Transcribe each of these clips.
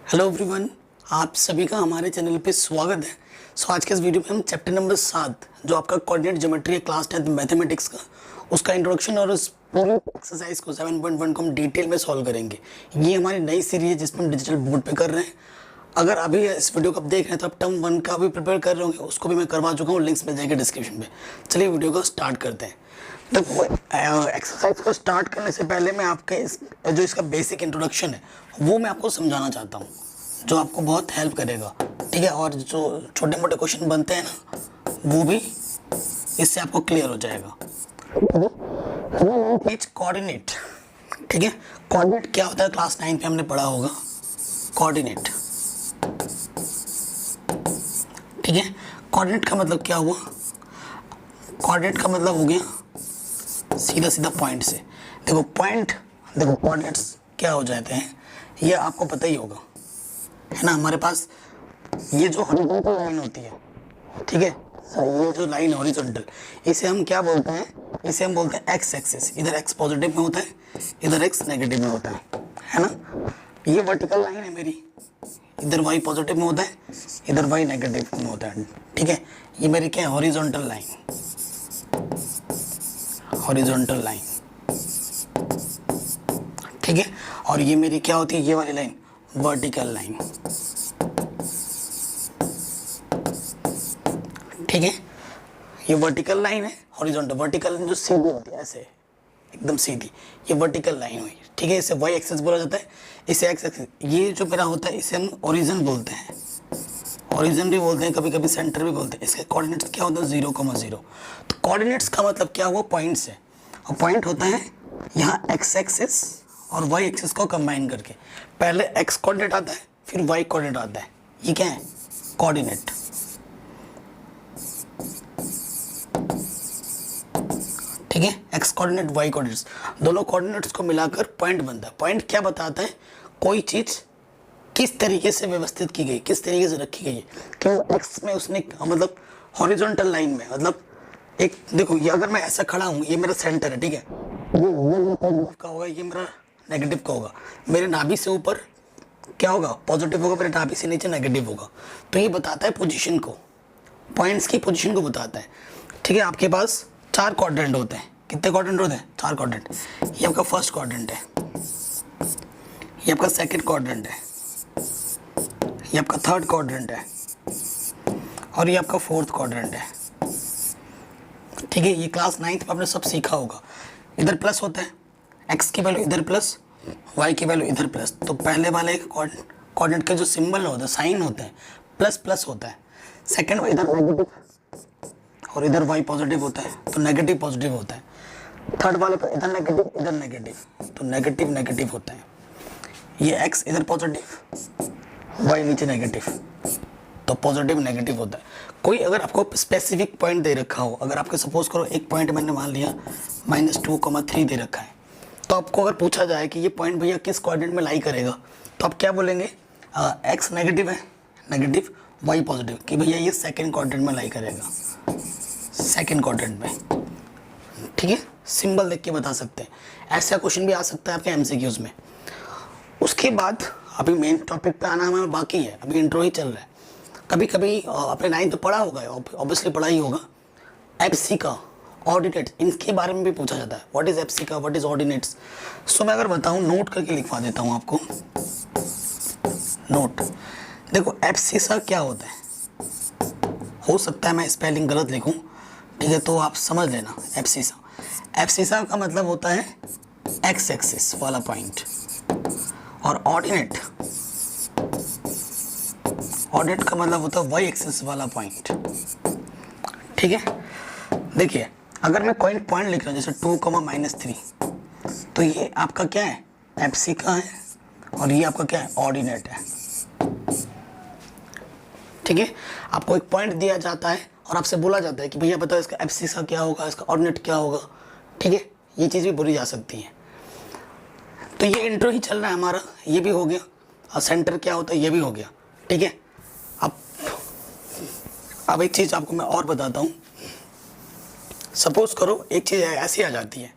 Hello everyone, आप सभी का हमारे चैनल पे स्वागत है। आज के इस वीडियो में हम चैप्टर नंबर 7 जो आपका कोऑर्डिनेट ज्योमेट्री है क्लास 10 मैथमेटिक्स का, उसका इंट्रोडक्शन और उस पूरी एक्सरसाइज को 7.1 को हम डिटेल में सॉल्व करेंगे। ये हमारी नई सीरीज है जिसमें हम डिजिटल बोर्ड पे कर रहे हैं। अगर अभी इस वीडियो को आप देख रहे हैं तो आप टर्म 1 का भी प्रिपेयर कर रहे होंगे, उसको भी मैं करवा चुका हूँ, लिंक्स मिल जाएंगे डिस्क्रिप्शन में। चलिए वीडियो को स्टार्ट करते हैं। तो एक्सरसाइज को स्टार्ट करने से पहले मैं आपके जो इसका बेसिक इंट्रोडक्शन है वो मैं आपको समझाना चाहता हूँ, जो आपको बहुत हेल्प करेगा, ठीक है। और जो छोटे मोटे क्वेश्चन बनते हैं ना, वो भी इससे आपको क्लियर हो जाएगा। कोऑर्डिनेट, ठीक है। कोऑर्डिनेट क्या होता है क्लास 9 पे हमने पढ़ा होगा। कोऑर्डिनेट, ठीक है। कोऑर्डिनेट का मतलब क्या हुआ? कोऑर्डिनेट का मतलब हो गया सीधा सीधा पॉइंट से। देखो पॉइंट, देखो कोऑर्डिनेट्स क्या हो जाते हैं ये आपको पता ही होगा, है ना। हमारे पास ये जो हॉरिजॉन्टल लाइन होती है, ठीक है, ये जो लाइन हॉरिजॉन्टल, इसे हम क्या बोलते हैं? इसे हम बोलते हैं एक्स एक्सिस। इधर एक्स पॉजिटिव में होता है, इधर एक्स नेगेटिव में होता है ना। ये वर्टिकल लाइन है मेरी, इधर वाई पॉजिटिव में होता है, इधर वाई नेगेटिव में होता है, ठीक है। ये मेरी क्या है? हॉरिजॉन्टल लाइन, हॉरिजॉन्टल लाइन, ठीक है। और ये मेरी क्या होती है? ये वाली लाइन वर्टिकल लाइन, ठीक है। ये वर्टिकल लाइन है, हॉरिजॉन्टल। वर्टिकल लाइन जो सीधी होती है, ऐसे एकदम सीधी, ये वर्टिकल लाइन हुई, ठीक है। इसे वाई एक्सिस बोला जाता है, इसे एक्स एक्सिस। ये जो मेरा होता है इसे हम ओरिजिन बोलते हैं, ओरिजिन भी बोलते हैं, कभी कभी सेंटर भी बोलते हैं। इसके कोऑर्डिनेट्स क्या होता है? 0,0। तो कोऑर्डिनेट्स का मतलब क्या हुआ? पॉइंट्स है। और पॉइंट होता है यहाँ एक्स एक्सिस और वाई एक्सिस को कंबाइन करके। पहले एक्स कोऑर्डिनेट आता है, फिर वाई कोऑर्डिनेट आता है। ये क्या है? कोऑर्डिनेट, ठीक है। एक्स कोऑर्डिनेट, वाई कोऑर्डिनेट्स, दोनों कोऑर्डिनेट्स को मिलाकर पॉइंट बनता है। पॉइंट क्या बताता है? कोई चीज किस तरीके से व्यवस्थित की गई, किस तरीके से रखी गई है। क्यों एक्स में उसने मतलब हॉरिजॉन्टल लाइन में, मतलब एक देखो, ये अगर मैं ऐसा खड़ा हूँ, ये मेरा सेंटर है, ठीक है। ये पॉजिटिव का होगा, ये मेरा नेगेटिव का होगा। मेरे नाभि से ऊपर क्या होगा? पॉजिटिव होगा, मेरे नाभि से नीचे नेगेटिव होगा। तो ये बताता है पोजीशन को, पॉइंट्स की पोजीशन को बताता है, ठीक है। आपके पास 4 क्वाड्रेंट होते हैं। कितने क्वाड्रेंट होते हैं? 4 क्वाड्रेंट। ये आपका फर्स्ट क्वाड्रेंट है, ये आपका सेकंड क्वाड्रेंट है, ये आपका थर्ड क्वाड्रेंट है, और ये आपका फोर्थ क्वाड्रेंट है, ठीक है। ये क्लास 9th में आपने सब सीखा होगा। इधर प्लस होता है, एक्स की वैल्यू इधर प्लस, वाई की वैल्यू इधर प्लस। तो पहले वाले कोऑर्डिनेट के जो सिंबल होता है, साइन होते हैं, प्लस प्लस होता है। सेकंड इधर नेगेटिव और इधर वाई पॉजिटिव होता है, तो नेगेटिव पॉजिटिव होता है। थर्ड वाले पर इधर नेगेटिव इधर नेगेटिव, तो नेगेटिव नेगेटिव होता है। ये एक्स इधर पॉजिटिव, वाई नीचे नेगेटिव, तो पॉजिटिव नेगेटिव होता है। कोई अगर आपको स्पेसिफिक पॉइंट दे रखा हो, अगर आपको सपोज करो एक पॉइंट मैंने मान लिया -2,3 दे रखा है, तो आपको अगर पूछा जाए कि ये पॉइंट भैया किस कोऑर्डिनेट में लाई करेगा, तो आप क्या बोलेंगे? एक्स नेगेटिव है, नेगेटिव, वाई पॉजिटिव, कि भैया ये सेकंड कोऑर्डिनेट में लाई करेगा, सेकंड कोऑर्डिनेट में, ठीक है। सिंबल देख के बता सकते हैं। ऐसा क्वेश्चन भी आ सकता है आपके एमसीक्यूज में। उसके बाद अभी मेन टॉपिक पे आना हमें बाकी है, अभी इंट्रो ही चल रहा है। कभी कभी आपने 9th तो पढ़ा होगा, ऑब्वियसली पढ़ा ही होगा। एफसी का, ऑर्डिनेट्स, इनके बारे में भी पूछा जाता है। व्हाट इज एफसी का, व्हाट इज ऑर्डिनेट्स। सो मैं अगर बताऊं, नोट करके लिखवा देता हूं आपको, नोट। देखो एफसी का क्या होता है, हो सकता है मैं स्पेलिंग गलत लिखूं, ठीक है, तो आप समझ लेना। एफसी का मतलब होता है एक्स एक्सिस वाला पॉइंट, और ऑर्डिनेट का मतलब होता है वाई एक्सिस वाला पॉइंट, ठीक है। देखिए अगर मैं कोई पॉइंट लिख रहा हूँ जैसे 2,-3, तो ये आपका क्या है? एफसी का है, और ये आपका क्या है? ऑर्डिनेट है, ठीक है। आपको एक पॉइंट दिया जाता है और आपसे बोला जाता है कि भैया बताओ इसका एफसी का क्या होगा, इसका ऑर्डिनेट क्या होगा, ठीक है। ये चीज़ भी बोली जा सकती है। तो ये इंट्रो ही चल रहा है हमारा, ये भी हो गया। और सेंटर क्या होता है ये भी हो गया, ठीक है। अब एक चीज़ आपको मैं और बताता हूँ। सपोज करो एक चीज़ ऐसी आ जाती है,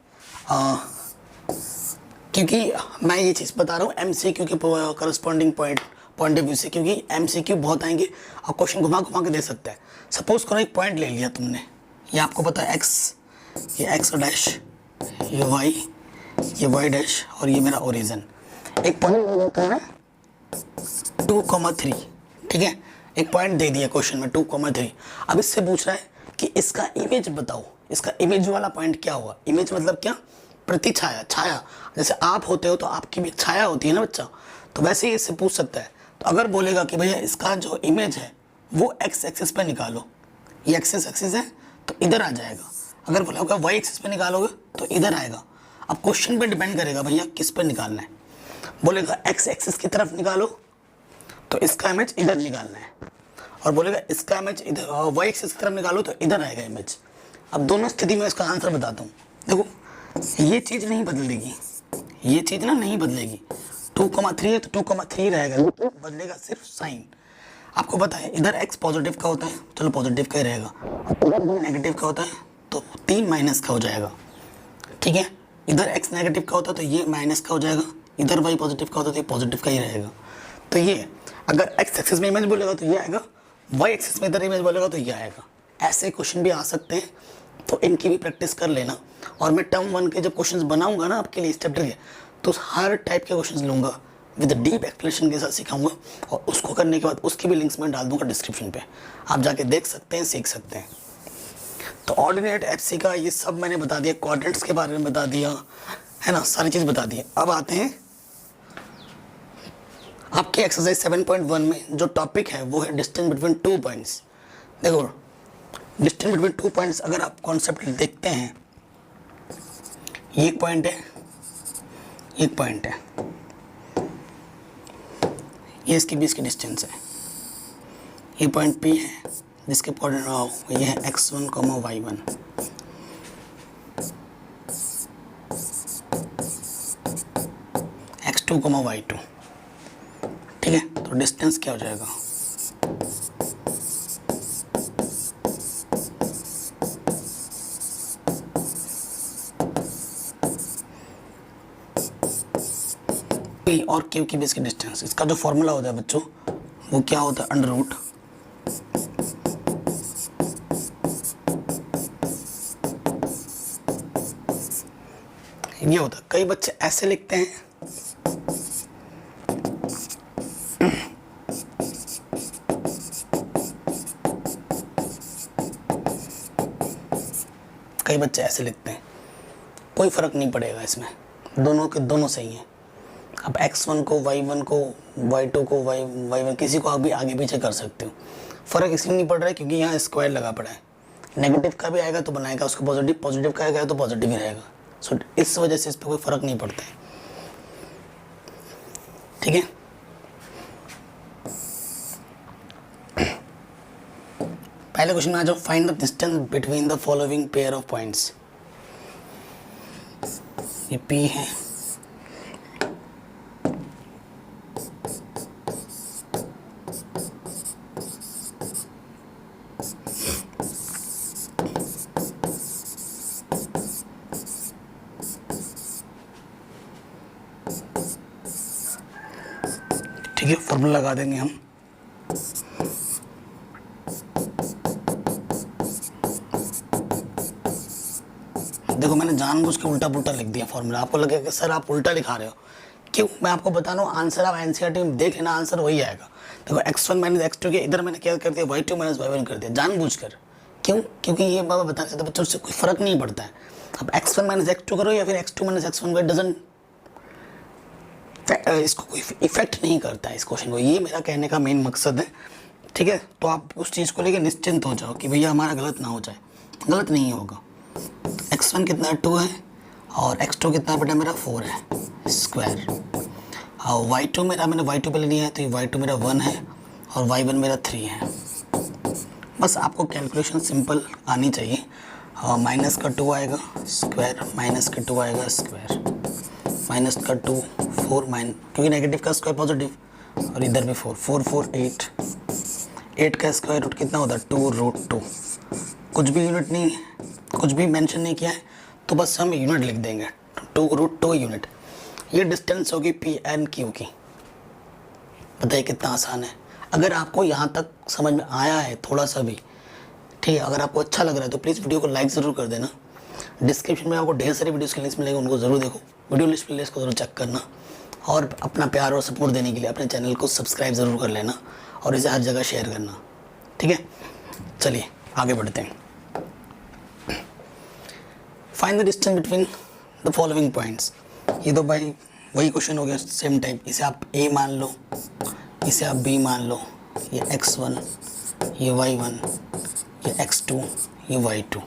क्योंकि मैं ये चीज़ बता रहा हूँ एमसीक्यू के corresponding point point of view से, क्योंकि एमसीक्यू बहुत आएंगे और क्वेश्चन घुमा घुमा के दे सकता है। सपोज करो एक पॉइंट ले लिया तुमने, ये आपको पता है एक्स, ये एक्स डैश, ये वाई डैश और ये मेरा ओरिजिन। एक पॉइंट ले लेता है 2,3, ठीक है, एक पॉइंट दे दिया क्वेश्चन में 2,3। अब इससे पूछ रहा है कि इसका इमेज बताओ, इसका इमेज वाला पॉइंट क्या हुआ। इमेज मतलब क्या, प्रतिछाया, छाया। जैसे आप होते हो तो आपकी भी छाया होती है ना बच्चा, तो वैसे ही इससे पूछ सकता है। तो अगर बोलेगा कि भैया इसका जो इमेज है वो एक्स एक्सिस पे निकालो, ये एक्सिस है तो इधर आ जाएगा। अगर बोला वाई एक्सिस पे निकालोगे तो इधर आएगा। अब क्वेश्चन पे डिपेंड करेगा भैया किस पे निकालना है। बोलेगा एक्स एक्सिस की तरफ निकालो तो इसका इमेज इधर निकालना है, और बोलेगा इसका इमेज इधर, वाई एक्सिस की तरफ निकालो तो इधर आएगा इमेज। अब दोनों स्थिति में इसका आंसर बताता हूँ। देखो ये चीज़ नहीं बदलेगी, ये चीज़ ना नहीं बदलेगी। 2,3 है तो 2,3 रहेगा, लेकिन बदलेगा सिर्फ साइन। आपको पता है इधर x पॉजिटिव का होता है, चलो पॉजिटिव का ही रहेगा, इधर नेगेटिव का होता है तो 3 माइनस का हो जाएगा, ठीक है। इधर x नेगेटिव का होता है तो ये माइनस का हो जाएगा, इधर y पॉजिटिव का होता है तो ये पॉजिटिव का ही रहेगा। तो ये अगर x एक्सिस में इमेज बोलेगा तो ये आएगा, y एक्सिस में इधर इमेज बोलेगा तो ये आएगा। ऐसे क्वेश्चन भी आ सकते हैं, तो इनकी भी प्रैक्टिस कर लेना। और मैं टर्म 1 के जब क्वेश्चंस बनाऊंगा ना आपके लिए इस चैप्टर के, तो हर टाइप के क्वेश्चंस लूँगा, विद डीप एक्सप्लेनेशन के साथ सिखाऊंगा, और उसको करने के बाद उसकी भी लिंक्स मैं डाल दूंगा डिस्क्रिप्शन पे, आप जाके देख सकते हैं, सीख सकते हैं। तो ऑर्डिनेट एफसी का ये सब मैंने बता दिया, कोऑर्डिनेट्स के बारे में बता दिया है ना, सारी चीज़ बता दी। अब आते हैं आपके एक्सरसाइज 7.1 में जो टॉपिक है वो है डिस्टेंस बिटवीन 2 पॉइंट्स। देखो डिस्टेंस बिटवीन 2 पॉइंट्स अगर आप कॉन्सेप्ट देखते हैं, ये एक पॉइंट है, एक पॉइंट है, ये इसके बीच की डिस्टेंस है, ये पॉइंट P है जिसके कोऑर्डिनेट ये है x1, y1, x2, y2, ठीक है। तो डिस्टेंस क्या हो जाएगा, P और Q के बीच की डिस्टेंस, इसका जो फॉर्मूला होता है बच्चों वो क्या होता है, अंडर रूट ये होता है। कई बच्चे ऐसे लिखते हैं, कई बच्चे ऐसे लिखते हैं, कोई फर्क नहीं पड़ेगा इसमें, दोनों के दोनों सही हैं। अब x1 को y1 को y2 को y1 किसी को आप भी आगे पीछे कर सकते हो, फ़र्क इसलिए नहीं पड़ रहा है क्योंकि यहाँ स्क्वायर लगा पड़ा है। नेगेटिव का भी आएगा तो बनाएगा उसको पॉजिटिव, पॉजिटिव का आएगा तो पॉजिटिव ही रहेगा। सो इस वजह से इस पर कोई फ़र्क नहीं पड़ता है, ठीक है। पहले क्वेश्चन में आ जाओ, find the distance between the following pair of points. ये P है, ठीक है, फॉर्मूला लगा देंगे हम। देखो मैंने जानबूझ के उल्टा पुल्टा लिख दिया फॉर्मूला, आपको लगेगा कि सर आप उल्टा लिखा रहे हो, क्यों? मैं आपको बता रहा हूँ, आंसर आप एनसीईआरटी में देख लेना, आंसर वही आएगा। देखो x1 माइनस x2 के इधर मैंने क्या कर दिया, y2 माइनस y1 कर दिया जानबूझकर। क्यों? क्योंकि ये बाबा बताना चाहता बच्चों से कोई फर्क नहीं पड़ता है। अब x1 माइनस x2 करो या फिर x2 minus x1, it doesn't, इसको कोई इफेक्ट नहीं करता है इस क्वेश्चन को। ये मेरा कहने का मेन मकसद है, ठीक है। तो आप उस चीज़ को लेकर निश्चिंत हो जाओ कि भैया हमारा गलत ना हो जाए, गलत नहीं होगा। x1 कितना 2 है और x2 कितना बेटा मेरा 4 है स्क्वायर, और y2 मेरा, मैंने y2 पहले लिया है तो ये y2 मेरा 1 है और y1 मेरा 3 है। बस आपको कैलकुलेशन सिंपल आनी चाहिए। और माइनस का 2 आएगा स्क्वायर, माइनस का 2 आएगा स्क्वायर, माइनस का 2 4 माइन, क्योंकि नेगेटिव का स्क्वायर पॉजिटिव, और इधर भी 4 4 4 8, 8 का स्क्वायर रूट कितना होता है 2√2। कुछ भी यूनिट नहीं, कुछ भी मेंशन नहीं किया है तो बस हम यूनिट लिख देंगे 2√2 यूनिट। ये डिस्टेंस होगी पी एन क्यू की, बताइए कितना आसान है। अगर आपको यहाँ तक समझ में आया है थोड़ा सा भी, ठीक है, अगर आपको अच्छा लग रहा है तो प्लीज़ वीडियो को लाइक ज़रूर कर देना। डिस्क्रिप्शन में आपको ढेर सारी वीडियोज़ के लिंक्स मिलेंगे, उनको ज़रूर देखो। वीडियो लिस्ट प्लेलिस्ट को ज़रूर चेक करना, और अपना प्यार और सपोर्ट देने के लिए अपने चैनल को सब्सक्राइब ज़रूर कर लेना और इसे हर जगह शेयर करना, ठीक है। चलिए आगे बढ़ते हैं। Find the distance between the following points. ये तो भाई वही क्वेश्चन हो गया सेम टाइप। इसे आप ए मान लो, इसे आप बी मान लो, ये x1, ये y1, ये x2, ये y2,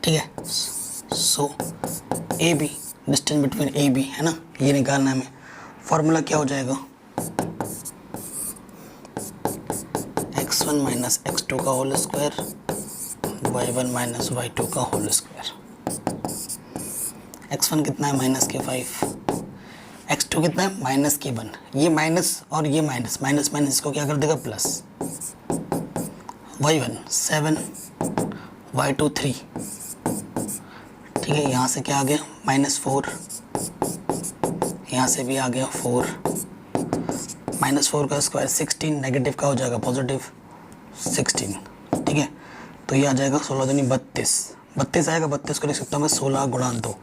ठीक है। So A B, distance between A B है ना, ये निकालना है हमें। फॉर्मूला क्या हो जाएगा, x1 माइनस x2 का whole square, y1 minus y2 का होल स्क्वायर। x1 कितना है, माइनस के 5, x2 कितना है, माइनस के 1। ये माइनस और ये माइनस, माइनस माइनस इसको क्या कर देगा, प्लस। y1 7, y2 3, ठीक है। यहाँ से क्या आ गया, -4, यहाँ से भी आ गया 4, -4 का स्क्वायर 16, नेगेटिव का हो जाएगा पॉजिटिव 16, ठीक है। तो ये आ जाएगा 16 दूनी 32, 32 आएगा। 32 को लिख सकता हूँ मैं 16 गुणा 2।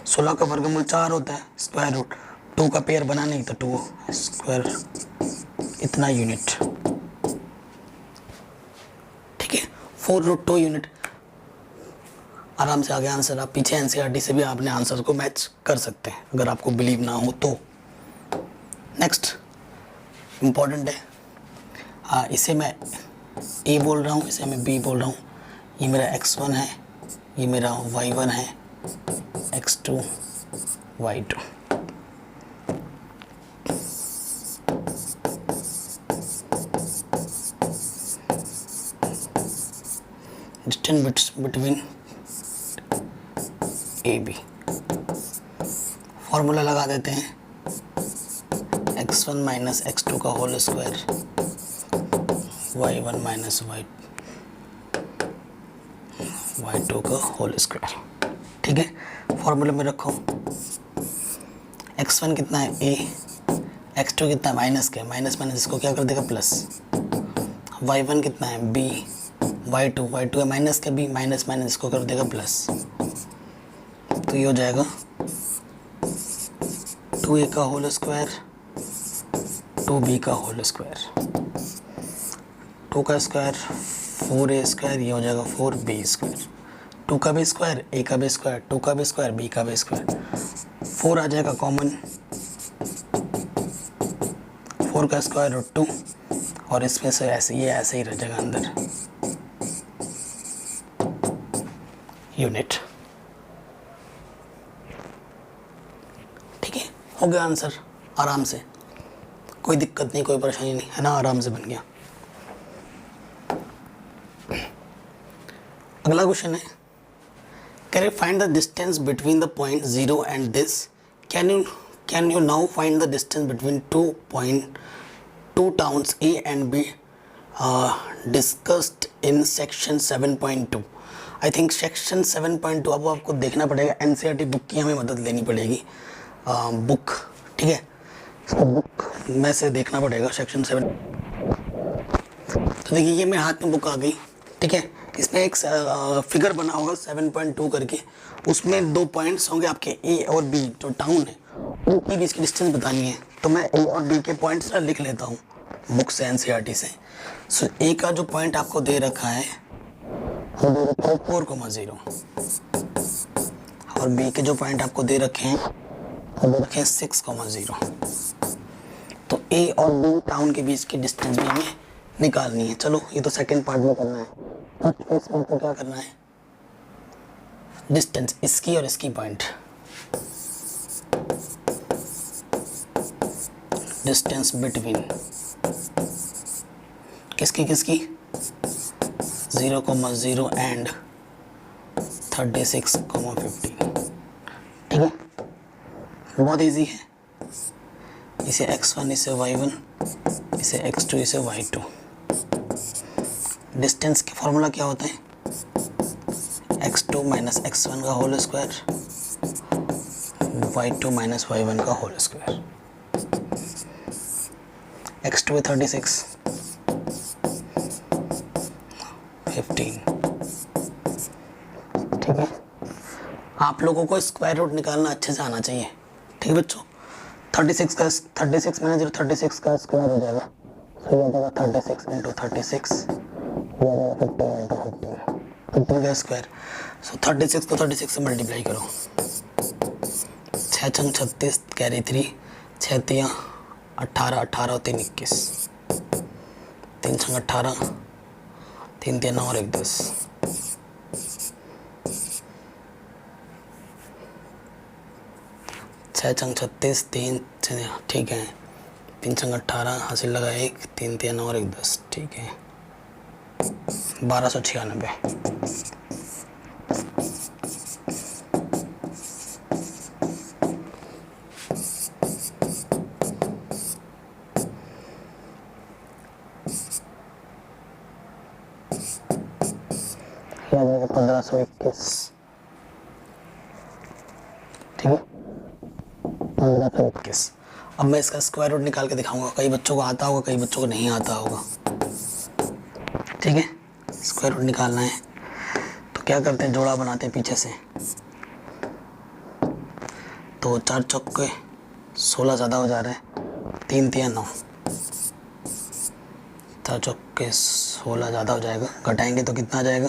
16 का वर्गमूल 4 होता है, स्क्वायर रूट 2 का पेयर बना नहीं तो 2 स्क्वायर, इतना यूनिट, ठीक है। 4√2 यूनिट। आराम से आ गया आंसर। आप पीछे एनसीईआरटी से भी आपने आंसर को मैच कर सकते हैं अगर आपको बिलीव ना हो तो। नेक्स्ट इम्पॉर्टेंट है, हाँ, इसे मैं ए बोल रहा हूँ, इसे मैं बी बोल रहा हूँ। ये मेरा x1 है, ये मेरा y1 है, x2 y2। Distance between A B, formula लगा देते हैं, x1 माइनस x2 का whole square, y1 minus y2 का होल स्क्वायर, ठीक है। फॉर्मूले में रखो, x1 कितना है a, x2 कितना है माइनस के, माइनस माइनस इसको क्या कर देगा, प्लस। y1 कितना है b, y2 है माइनस के b, माइनस माइनस इसको कर देगा प्लस। तो ये हो जाएगा 2a का होल स्क्वायर, 2b का होल स्क्वायर, 2 का स्क्वायर 4a स्क्वायर, ये हो जाएगा 4b स्क्वायर। 2 का भी स्क्वायर, a का भी स्क्वायर, 2 का भी स्क्वायर, b का भी स्क्वायर। 4 आ जाएगा कॉमन, 4 का स्क्वायर रूट 2, और इसमें से ऐसे ये ऐसे ही रह जाएगा अंदर यूनिट, ठीक है। हो गया आंसर आराम से, कोई दिक्कत नहीं, कोई परेशानी नहीं है ना, आराम से बन गया। अगला क्वेश्चन है, can you find the distance between the point 0 and this. Can you now find the distance between two towns A and B discussed in section 7.2। I think section 7.2 अब आपको देखना पड़ेगा, एनसीईआरटी बुक की हमें मदद लेनी पड़ेगी, बुक, ठीक है। तो बुक में से देखना पड़ेगा सेक्शन 7। तो देखिए ये मेरे हाथ में बुक आ गई, ठीक है। इसमें एक फिगर बना होगा 7.2 करके, उसमें 2 पॉइंट्स होंगे आपके A और B जो टाउन है, उनके बीच की डिस्टेंस बतानी है। तो मैं A और B के पॉइंट्स लिख लेता हूँ बुक से, एनसीईआरटी से। सो A का जो पॉइंट आपको दे रखा है 4,0 और B के जो पॉइंट आपको दे रखे हैं वो दे रखे हैं 6,0। तो A और B टाउन के बीच की डिस्टेंस भी हमें निकालनी है। चलो ये तो सेकंड पार्ट में करना है, फर्स्ट पार्ट में क्या करना है, डिस्टेंस इसकी और इसकी पॉइंट, डिस्टेंस बिटवीन किसकी 0,0 एंड 36,50, ठीक है। बहुत इजी है, इसे x1, इसे y1, इसे x2, इसे y2। डिस्टेंस की फॉर्मूला क्या होता है, x2 माइनस x1 का whole square, y2 minus y1 का होल स्क्वायर। x2 है 36, 15। ठीक है, आप लोगों को स्क्वायर रूट निकालना अच्छे से आना चाहिए। ठीक है बच्चों, 36 का 36 माइनस 36 का स्क्वायर हो जाएगा, सही हो जाएगा 36 इंटू 36, ये आ जाएगा 15 इंटू 15, 15 का स्क्वायर। सो 36 को 36 से मल्टीप्लाई करो, 6 छंग 36 कैरी 3, 6 तिया 18, 18 और 3 21, 3 छंग 18, 3 तिया 9 और 1 10, 6 छंग 36, 3 ठीक है, 3 छंग 18, हासिल लगा 1, 3 तिया 9 और 1 10, ठीक है, 1296। या 1521, ठीक है 1521। अब मैं इसका स्क्वायर रूट निकाल के दिखाऊंगा, कई बच्चों को आता होगा, कई बच्चों को नहीं आता होगा। ठीक है, स्क्वायर रूट निकालना है तो क्या करते हैं, जोड़ा बनाते हैं पीछे से। तो 4 चौके 16 ज़्यादा हो जा रहा है, 3 तिया 9, 4 चौके 16 ज़्यादा हो जाएगा, घटाएंगे तो कितना आ जाएगा,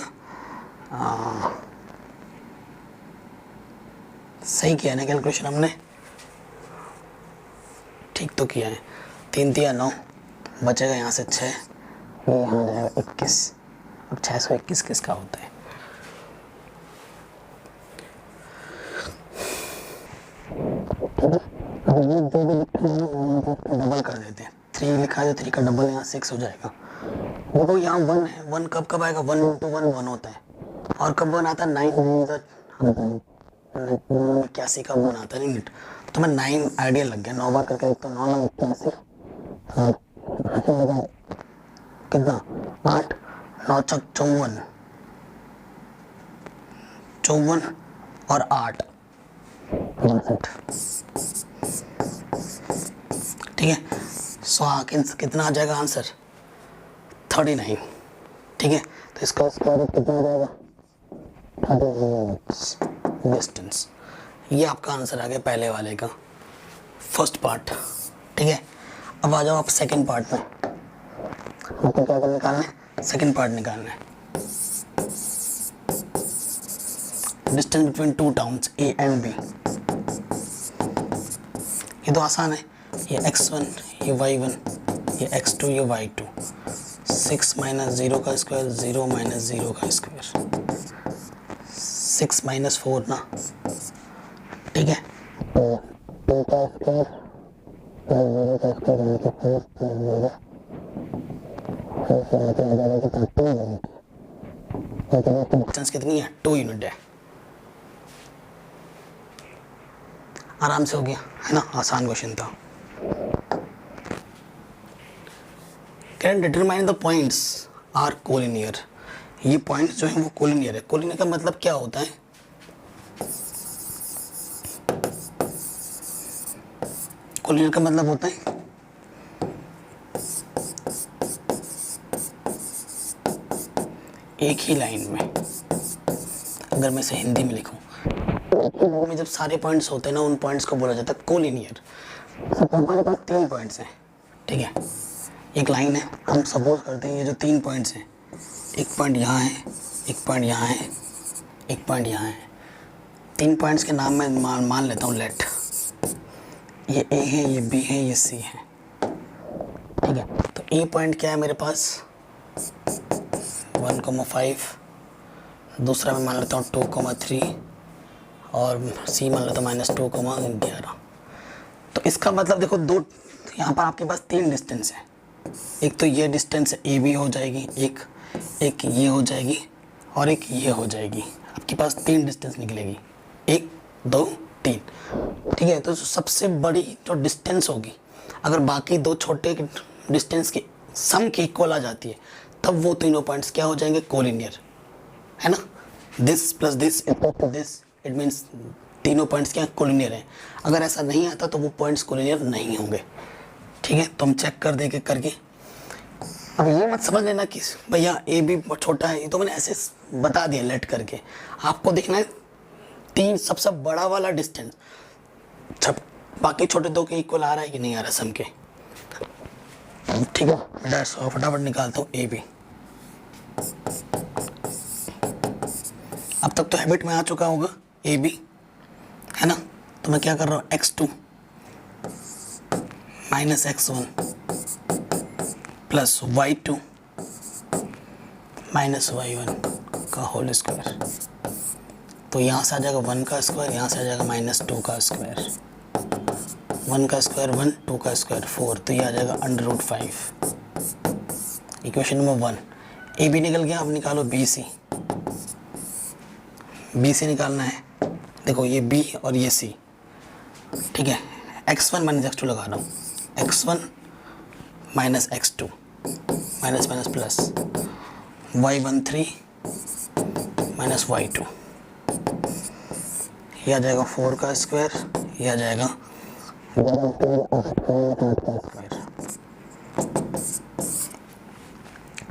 सही किया ना कैलकुलेशन हमने, ठीक तो किया है। 3 तिया 9, बचेगा यहाँ से 6, ये यहाँ हो जाएगा 21। अब 621 किसका होता है, अब ये जो भी लिखा है डबल कर देते हैं, 3 लिखा है तो 3 का डबल यहाँ 6 हो जाएगा। देखो यहाँ 1 है, 1 कब कब आएगा, 1 इंटू 1 1 होता है, और कब 1 आता है 9 81 का 1 आता है यूनिट, तो मैं 9 आइडिया लग गया, 9 बार करके एक तो 9 9 81, लगा कितना 8, 9 चौक 54, 54 और 8 62। ठीक है, सो कितना आ जाएगा आंसर 39। ठीक है, तो इसका स्क्वायर रूट कितना आ जाएगा 39 डिस्टेंस। ये आपका आंसर आ गया पहले वाले का, फर्स्ट पार्ट। ठीक है, अब आ जाओ आप सेकंड पार्ट में, आपको क्या निकालना है, सेकंड पार्ट निकालना है। Distance between two towns A and B, ये तो आसान है, ये x1 ये y1 ये x2 ये y2, 6 माइनस 0 का स्क्वायर 0 माइनस 0 का स्क्वायर, 6 माइनस 4 ना। ठीक है, तो 2 का स्क्वायर प्लस 0 का स्क्वायर यानी कि 4 प्लस 0, फिर मतलब आ जाएगा कितना 2 यूनिट, तो डिस्टेंस कितनी है 2 यूनिट है। आराम से हो गया है ना, आसान क्वेश्चन था। Can determine the points are collinear, ये पॉइंट्स जो हैं वो कोलिनियर है। कोलिनियर का मतलब क्या होता है, कोलिनियर का मतलब होता है एक ही लाइन में, अगर मैं इसे हिंदी में लिखूं, में जब सारे पॉइंट्स होते हैं ना, उन पॉइंट्स को बोला जाता है कोलिनियर। हमारे पास 3 पॉइंट्स हैं, ठीक है, एक लाइन है, हम सपोज करते हैं ये जो 3 पॉइंट्स हैं, एक पॉइंट यहाँ है, एक पॉइंट यहाँ है, एक पॉइंट यहाँ है। 3 पॉइंट्स के नाम मैं मान लेता हूँ लेट, ये ए है, ये बी है, ये सी है। ठीक है, तो ए पॉइंट क्या है मेरे पास 1,5, दूसरा मैं मान लेता हूँ 2,3 और सी मान लेता हूँ -2,11। तो इसका मतलब देखो, दो यहाँ पर आपके पास 3 डिस्टेंस है, एक तो ये डिस्टेंस ए बी हो जाएगी, एक ये हो जाएगी और एक ये हो जाएगी। आपके पास 3 डिस्टेंस निकलेगी, 1 2 3। ठीक है, तो सबसे बड़ी जो डिस्टेंस होगी, अगर बाकी 2 छोटे डिस्टेंस की सम की इक्वल आ जाती है, तब वो तीनों पॉइंट्स क्या हो जाएंगे कोलिनियर, है ना। This plus this equal to this, it means तीनों पॉइंट्स क्या कोलिनियर हैं। अगर ऐसा नहीं आता तो वो पॉइंट्स कोलिनियर नहीं होंगे। ठीक है, तो हम चेक कर देंगे करके। अब ये मत समझ लेना कि भैया ए भी छोटा है, ये तो मैंने ऐसे बता दिया लेट करके। आपको देखना है तीन सबसे बड़ा वाला डिस्टेंस, जब बाकी छोटे दो के इक्वल आ रहा है कि नहीं आ रहा सम के। ठीक है, फटाफट निकालता हूँ ए बी। अब तक तो हैबिट में आ चुका होगा ए बी, है ना। तो मैं क्या कर रहा हूँ, x2 minus x1 plus y2 minus y1 का होल स्क्वायर। तो यहाँ से आ जाएगा 1 का स्क्वायर, यहाँ से आ जाएगा -2 का स्क्वायर। 1 का स्क्वायर 1, 2 का स्क्वायर 4, तो ये आ जाएगा √5। Equation number 1। ए बी निकल गया। अब निकालो बी सी। बी सी निकालना है। देखो ये बी और ये सी, ठीक है। x1 माइनस x2 लगा रहा हूँ, x1 minus x2 minus minus plus y13 minus y2, ये आ जाएगा 4 का स्क्वायर, ये आ जाएगा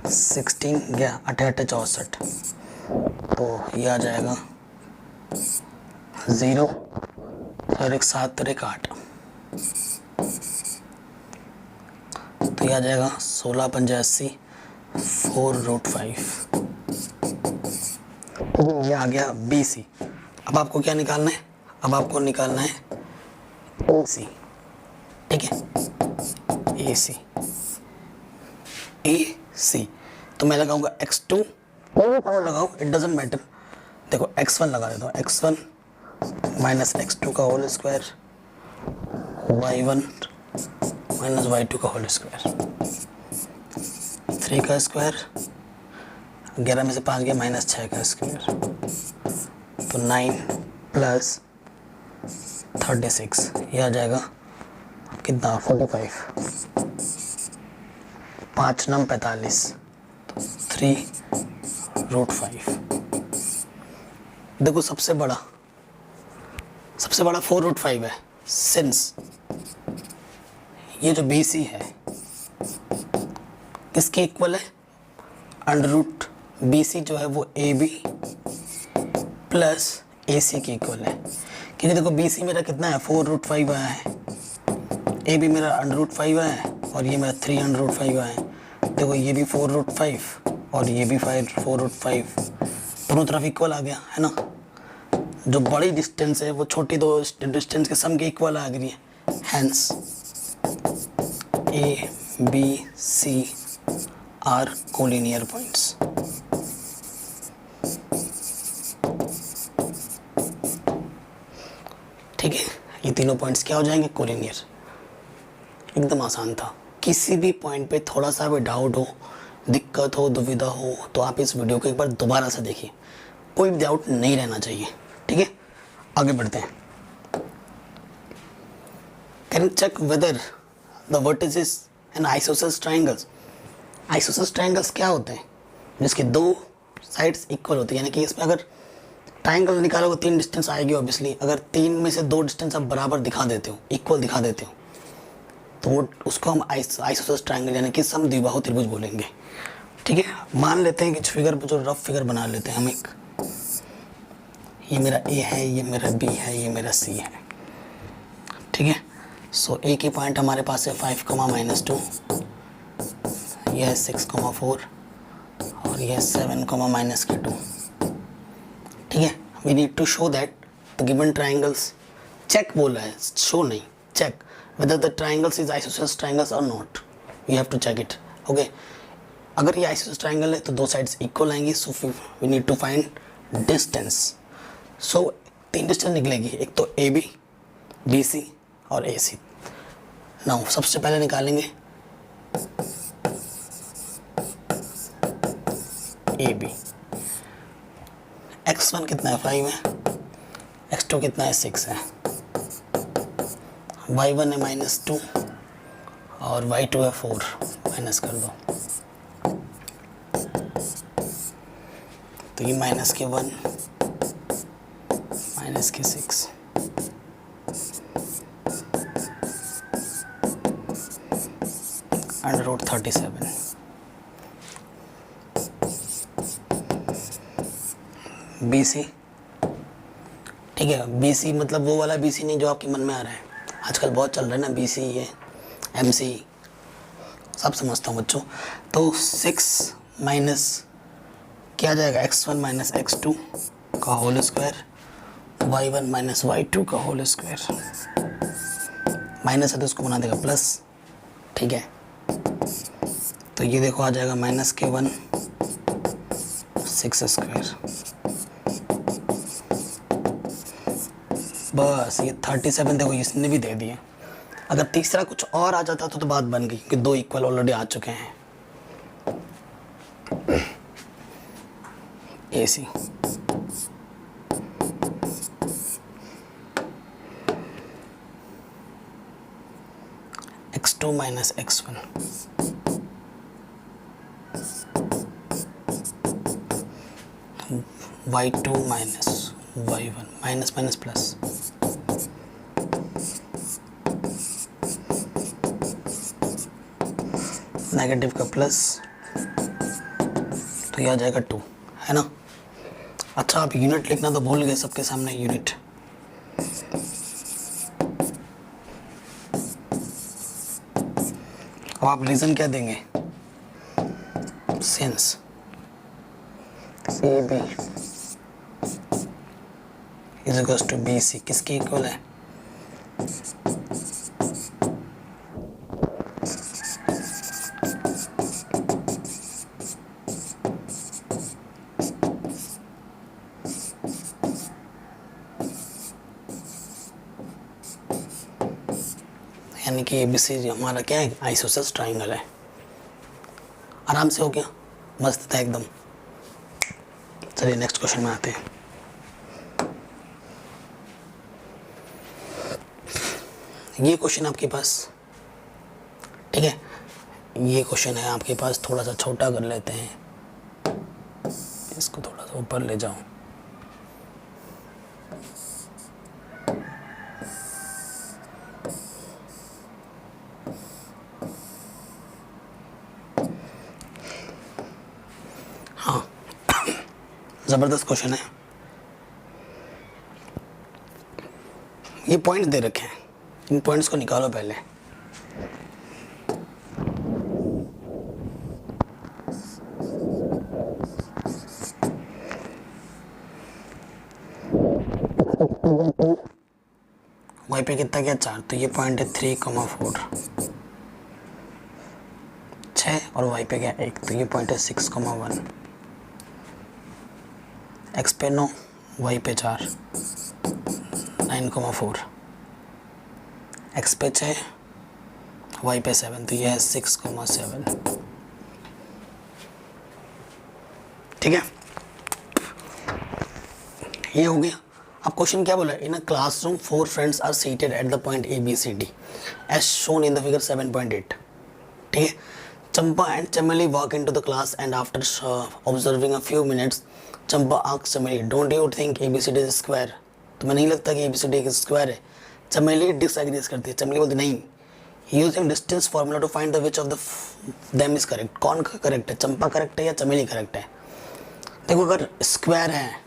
16 गया 88 64, तो ये आ जाएगा 0 और 1 7 और 1 8, तो ये आ जाएगा 16 पंजा 80 4√5। ये आ गया बी सी। अब आपको क्या निकालना है, अब आपको निकालना है ए सी, ठीक है, ए सी। ए सी तो मैं लगाऊंगा x2, पावर लगाओ, इट डजेंट मैटर। देखो x1 लगा देता हूँ, x1 माइनस x2 का whole square, y1 minus y2 का होल स्क्वायर, 3 का स्क्वायर, 11 में से 5 गया -6 का स्क्वायर, तो 9 प्लस 36, ये आ जाएगा कितना 45, 5 9 45, तो 3√5। देखो सबसे बड़ा 4√5 है, सिंस ये जो बी सी है किसके इक्वल है, √BC जो है वो ए बी प्लस ए सी के इक्वल है। क्योंकि देखो बी सी मेरा कितना है 4√5 आया है, ए बी मेरा √5 आया है और ये मेरा 3√5 आया है। देखो ये भी 4√5 और ये भी 4√5, दोनों तरफ इक्वल आ गया है ना। जो बड़ी डिस्टेंस है वो छोटी दो डिस्टेंस के सम के इक्वल आ गई है। Hence A B C are collinear points. ठीक है, ये तीनों पॉइंट्स क्या हो जाएंगे, कोलिनियर। एकदम आसान था। किसी भी पॉइंट पे थोड़ा सा भी डाउट हो, दिक्कत हो, दुविधा हो, तो आप इस वीडियो को एक बार दोबारा से देखिए, कोई डाउट नहीं रहना चाहिए। ठीक है, आगे बढ़ते हैं। Can check whether the vertices and isosceles triangles. Isosceles triangles क्या होते हैं, जिसके दो साइड्स इक्वल होती है, यानी कि इसमें अगर ट्रायंगल निकालोगे 3 डिस्टेंस आएगी ऑब्वियसली। अगर 3 में से 2 डिस्टेंस आप बराबर दिखा देते हो, इक्वल दिखा देते हो, तो वो उसको हम आइसोसेलेस ट्रायंगल यानी कि समद्विबाहु त्रिभुज बोलेंगे। ठीक है, मान लेते हैं कि फिगर जो रफ फिगर बना लेते हैं हम एक, ये मेरा ए है, ये मेरा बी है, ये मेरा सी है। ठीक है, सो ए की पॉइंट हमारे पास है 5, -2, यह है 6, 4 और यह 7, -2। ठीक है, we need to show that the given triangles, check बोला है, शो नहीं, check whether the triangles is isosceles triangles or not, we have to check it. okay, अगर ये isosceles triangle है तो दो sides equal आएंगी, so we need to find distance. so 3 distance निकलेगी, एक तो AB, BC और AC. now सबसे पहले निकालेंगे AB। x1 कितना है 5 है, x2 कितना है 6 है, y1 है -2 और y2 है 4, माइनस कर दो, तो ये -1 -6, अंडर रूट 37। बी सी, ठीक है। बी सी मतलब वो वाला बी सी नहीं जो आपके मन में आ रहा है, आजकल बहुत चल रहा है ना बी सी, ये एम सी, सब समझता हूँ बच्चों। तो 6 माइनस क्या आ जाएगा, x1 माइनस x2 का whole square, y1 minus y2 का होल स्क्वायर। माइनस है तो उसको बना देगा प्लस, ठीक है। तो ये देखो आ जाएगा -k1 6 स्क्वायर। बस ये 37 देखो इसने भी दे दिया। अगर तीसरा कुछ और आ जाता तो बात बन गई, क्योंकि 2 इक्वल ऑलरेडी आ चुके हैं। ए सी x2 minus x1, y2 minus y1, minus minus plus, negative का प्लस, तो ये आ जाएगा 2, है ना। अच्छा आप यूनिट लिखना तो भूल गए सबके सामने, यूनिट। अब आप रीजन क्या देंगे, since A B is equals to B C किसके इक्वल है, यानी कि ABC हमारा क्या है, आइसोसेलेस ट्राइंगल है। आराम से हो गया, मस्त था एकदम। चलिए नेक्स्ट क्वेश्चन में आते हैं। ये क्वेश्चन आपके पास, ठीक है, ये क्वेश्चन है आपके पास, थोड़ा सा छोटा कर लेते हैं इसको, थोड़ा सा ऊपर ले जाओ। हाँ ज़बरदस्त क्वेश्चन है। ये पॉइंट दे रखे हैं, इन पॉइंट्स को निकालो पहले। वाई पे कितना क्या 4, तो ये पॉइंट है 3,4, 6, और वाई पे क्या 1, तो ये पॉइंट है 6,1। एक्स पे 9, वाई पे 4, 9,4, एक्स पे 6, वाई पे 7, तो ये है 6,7, ठीक है। ये हो गया। अब क्वेश्चन क्या बोला, in a classroom 4 friends are seated at the point A B C D as shown in the figure 7.8, ठीक है। Champa and Chameli walk in to the class and after observing a few minutes Champa asks Chameli, don't you think A B C D is square, तुम्हें नहीं लगता कि A B C D एक square है। Chameli disagrees करती है, चमेली बोलती नहीं। Using distance formula to find the which of the them is correct, कौन का करेक्ट है, चंपा करेक्ट है या चमेली करेक्ट है। देखो अगर स्क्वायर है,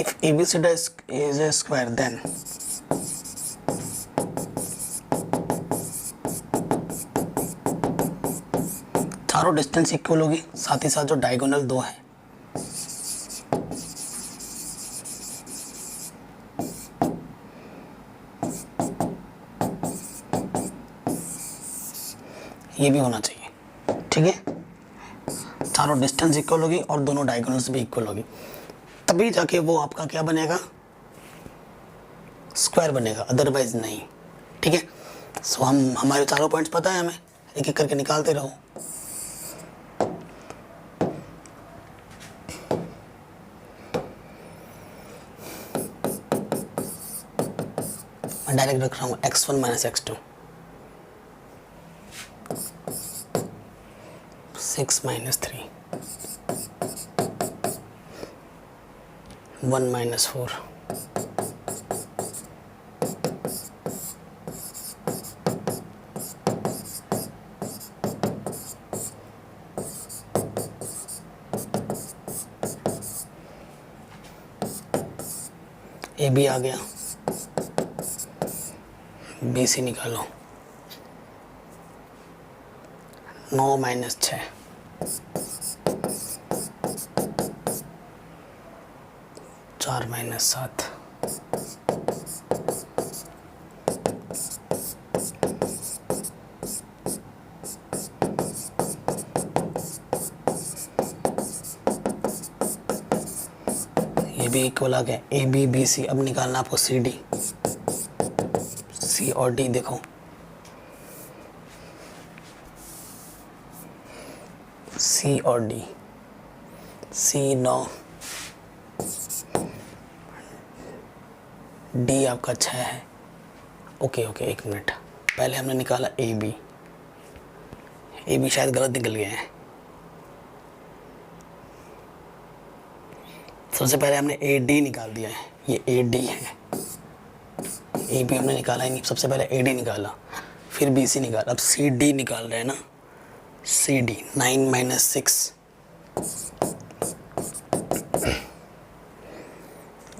if ABCD is a square then चारों डिस्टेंस इक्वल होगी, साथ ही साथ जो डायगोनल 2 है ये भी होना चाहिए, ठीक है। चारों डिस्टेंस इक्वल होगी और दोनों डायगोनल्स भी इक्वल होगी, तभी जाके वो आपका क्या बनेगा, स्क्वायर बनेगा, अदरवाइज नहीं, ठीक है। सो हम हमारे चारों पॉइंट्स पता है हमें, एक एक करके निकालते रहो। मैं डायरेक्ट रख रहा हूँ x1 minus x2, 6 minus 3, 1 minus 4, A B आ गया, बी सी निकालो, 9 माइनस 6, 4 माइनस 7, ये भी इक्वल आ गया, ए बी बी सी। अब निकालना आपको सी डी, सी और डी देखो, सी और डी, सी 9, डी आपका 6 है। ओके ओके, एक मिनट, पहले हमने निकाला ए बी, ए बी शायद गलत निकल गया है। सबसे पहले हमने ए डी निकाल दिया है, ये ए डी है, ए बी हमने निकाला ही नहीं, सबसे पहले ए डी निकाला, फिर बी सी निकाला, अब सी डी निकाल रहे हैं ना, सी डी 9 माइनस 6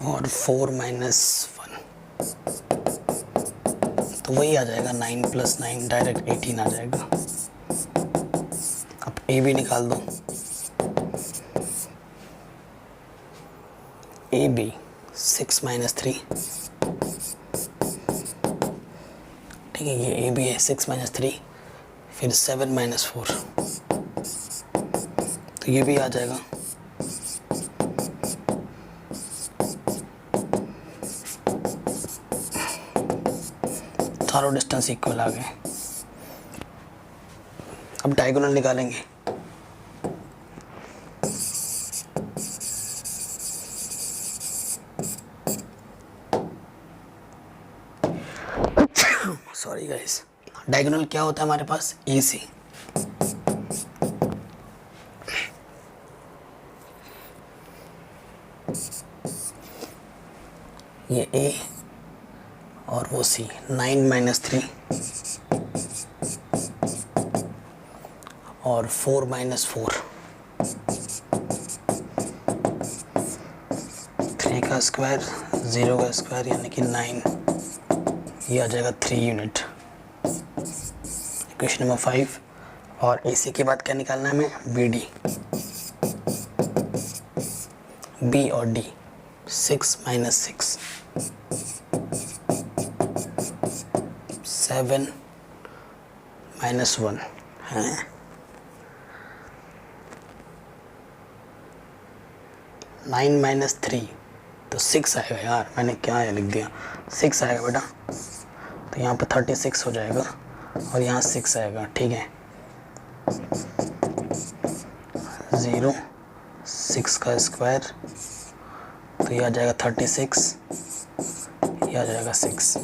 और 4 माइनस 1, तो वही आ जाएगा 9 प्लस 9 डायरेक्ट 18 आ जाएगा। अब ए बी निकाल दो, ए बी 6 माइनस 3, ठीक है, ये ए बी है 6 माइनस 3, फिर 7 माइनस 4, तो ये भी आ जाएगा। चारों डिस्टेंस इक्वल आ गए। अब डायगोनल निकालेंगे, सॉरी गाइस, डायगोनल क्या होता है हमारे पास, ए सी, ये ए और वो सी, 9 माइनस 3 और 4 माइनस 4, 3 का स्क्वायर 0 का स्क्वायर यानी कि 9, ये आ जाएगा 3 यूनिट। Equation number 5। और इसी के बाद क्या निकालना है हमें, बी डी, बी और डी 6 माइनस 6, 7 माइनस 1 है, 9 माइनस 3 तो 6 आएगा यार, मैंने क्या लिख दिया, 6 आएगा बेटा, तो यहाँ पे 36 हो जाएगा और यहाँ 6 आएगा, ठीक है, 0 6 का स्क्वायर, तो ये आ जाएगा 36, ये आ जाएगा 6।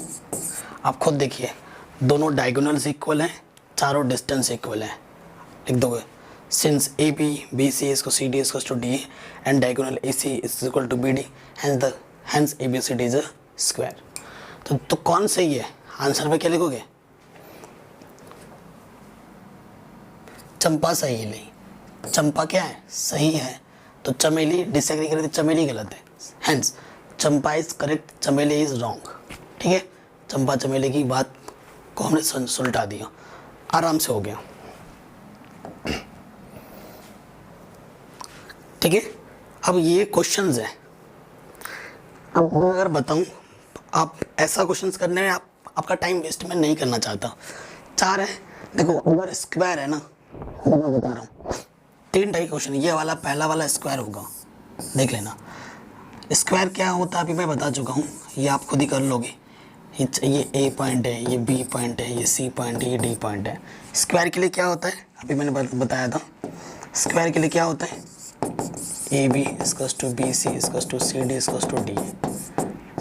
आप खुद देखिए, दोनों डायगोनल्स इक्वल हैं, चारों डिस्टेंस इक्वल हैं, लिख दोगे, since A B B C इसको सी डी इसको to D and diagonal A C is equal to B D, hence A B C D is a square. तो कौन सही है, आंसर में क्या लिखोगे, चंपा सही है, नहीं चंपा क्या है, सही है, तो चमेली डिसएग्री करे तो चमेली गलत है, हैंस चंपा इज करेक्ट, चमेली इज रॉन्ग, ठीक है, चंपा चमेली की बात को हमने सुलटा दिया, आराम से हो गया, ठीक है। अब ये क्वेश्चंस हैं, अब अगर बताऊं, आप ऐसा क्वेश्चंस करने में आपका टाइम वेस्ट मैं नहीं करना चाहता। 4 है, देखो अगर स्क्वायर है ना, मैं बता रहा हूँ 3 टाइप क्वेश्चन, ये वाला पहला वाला स्क्वायर होगा, देख लेना। स्क्वायर क्या होता है अभी मैं बता चुका हूँ, ये आप खुद ही कर लोगे, ये ए पॉइंट है, ये बी पॉइंट है, ये सी पॉइंट है, ये डी पॉइंट है। स्क्वायर के लिए क्या होता है, अभी मैंने बताया था, स्क्वायर के लिए क्या होता है, A B equals to B C equals to C D equals to D,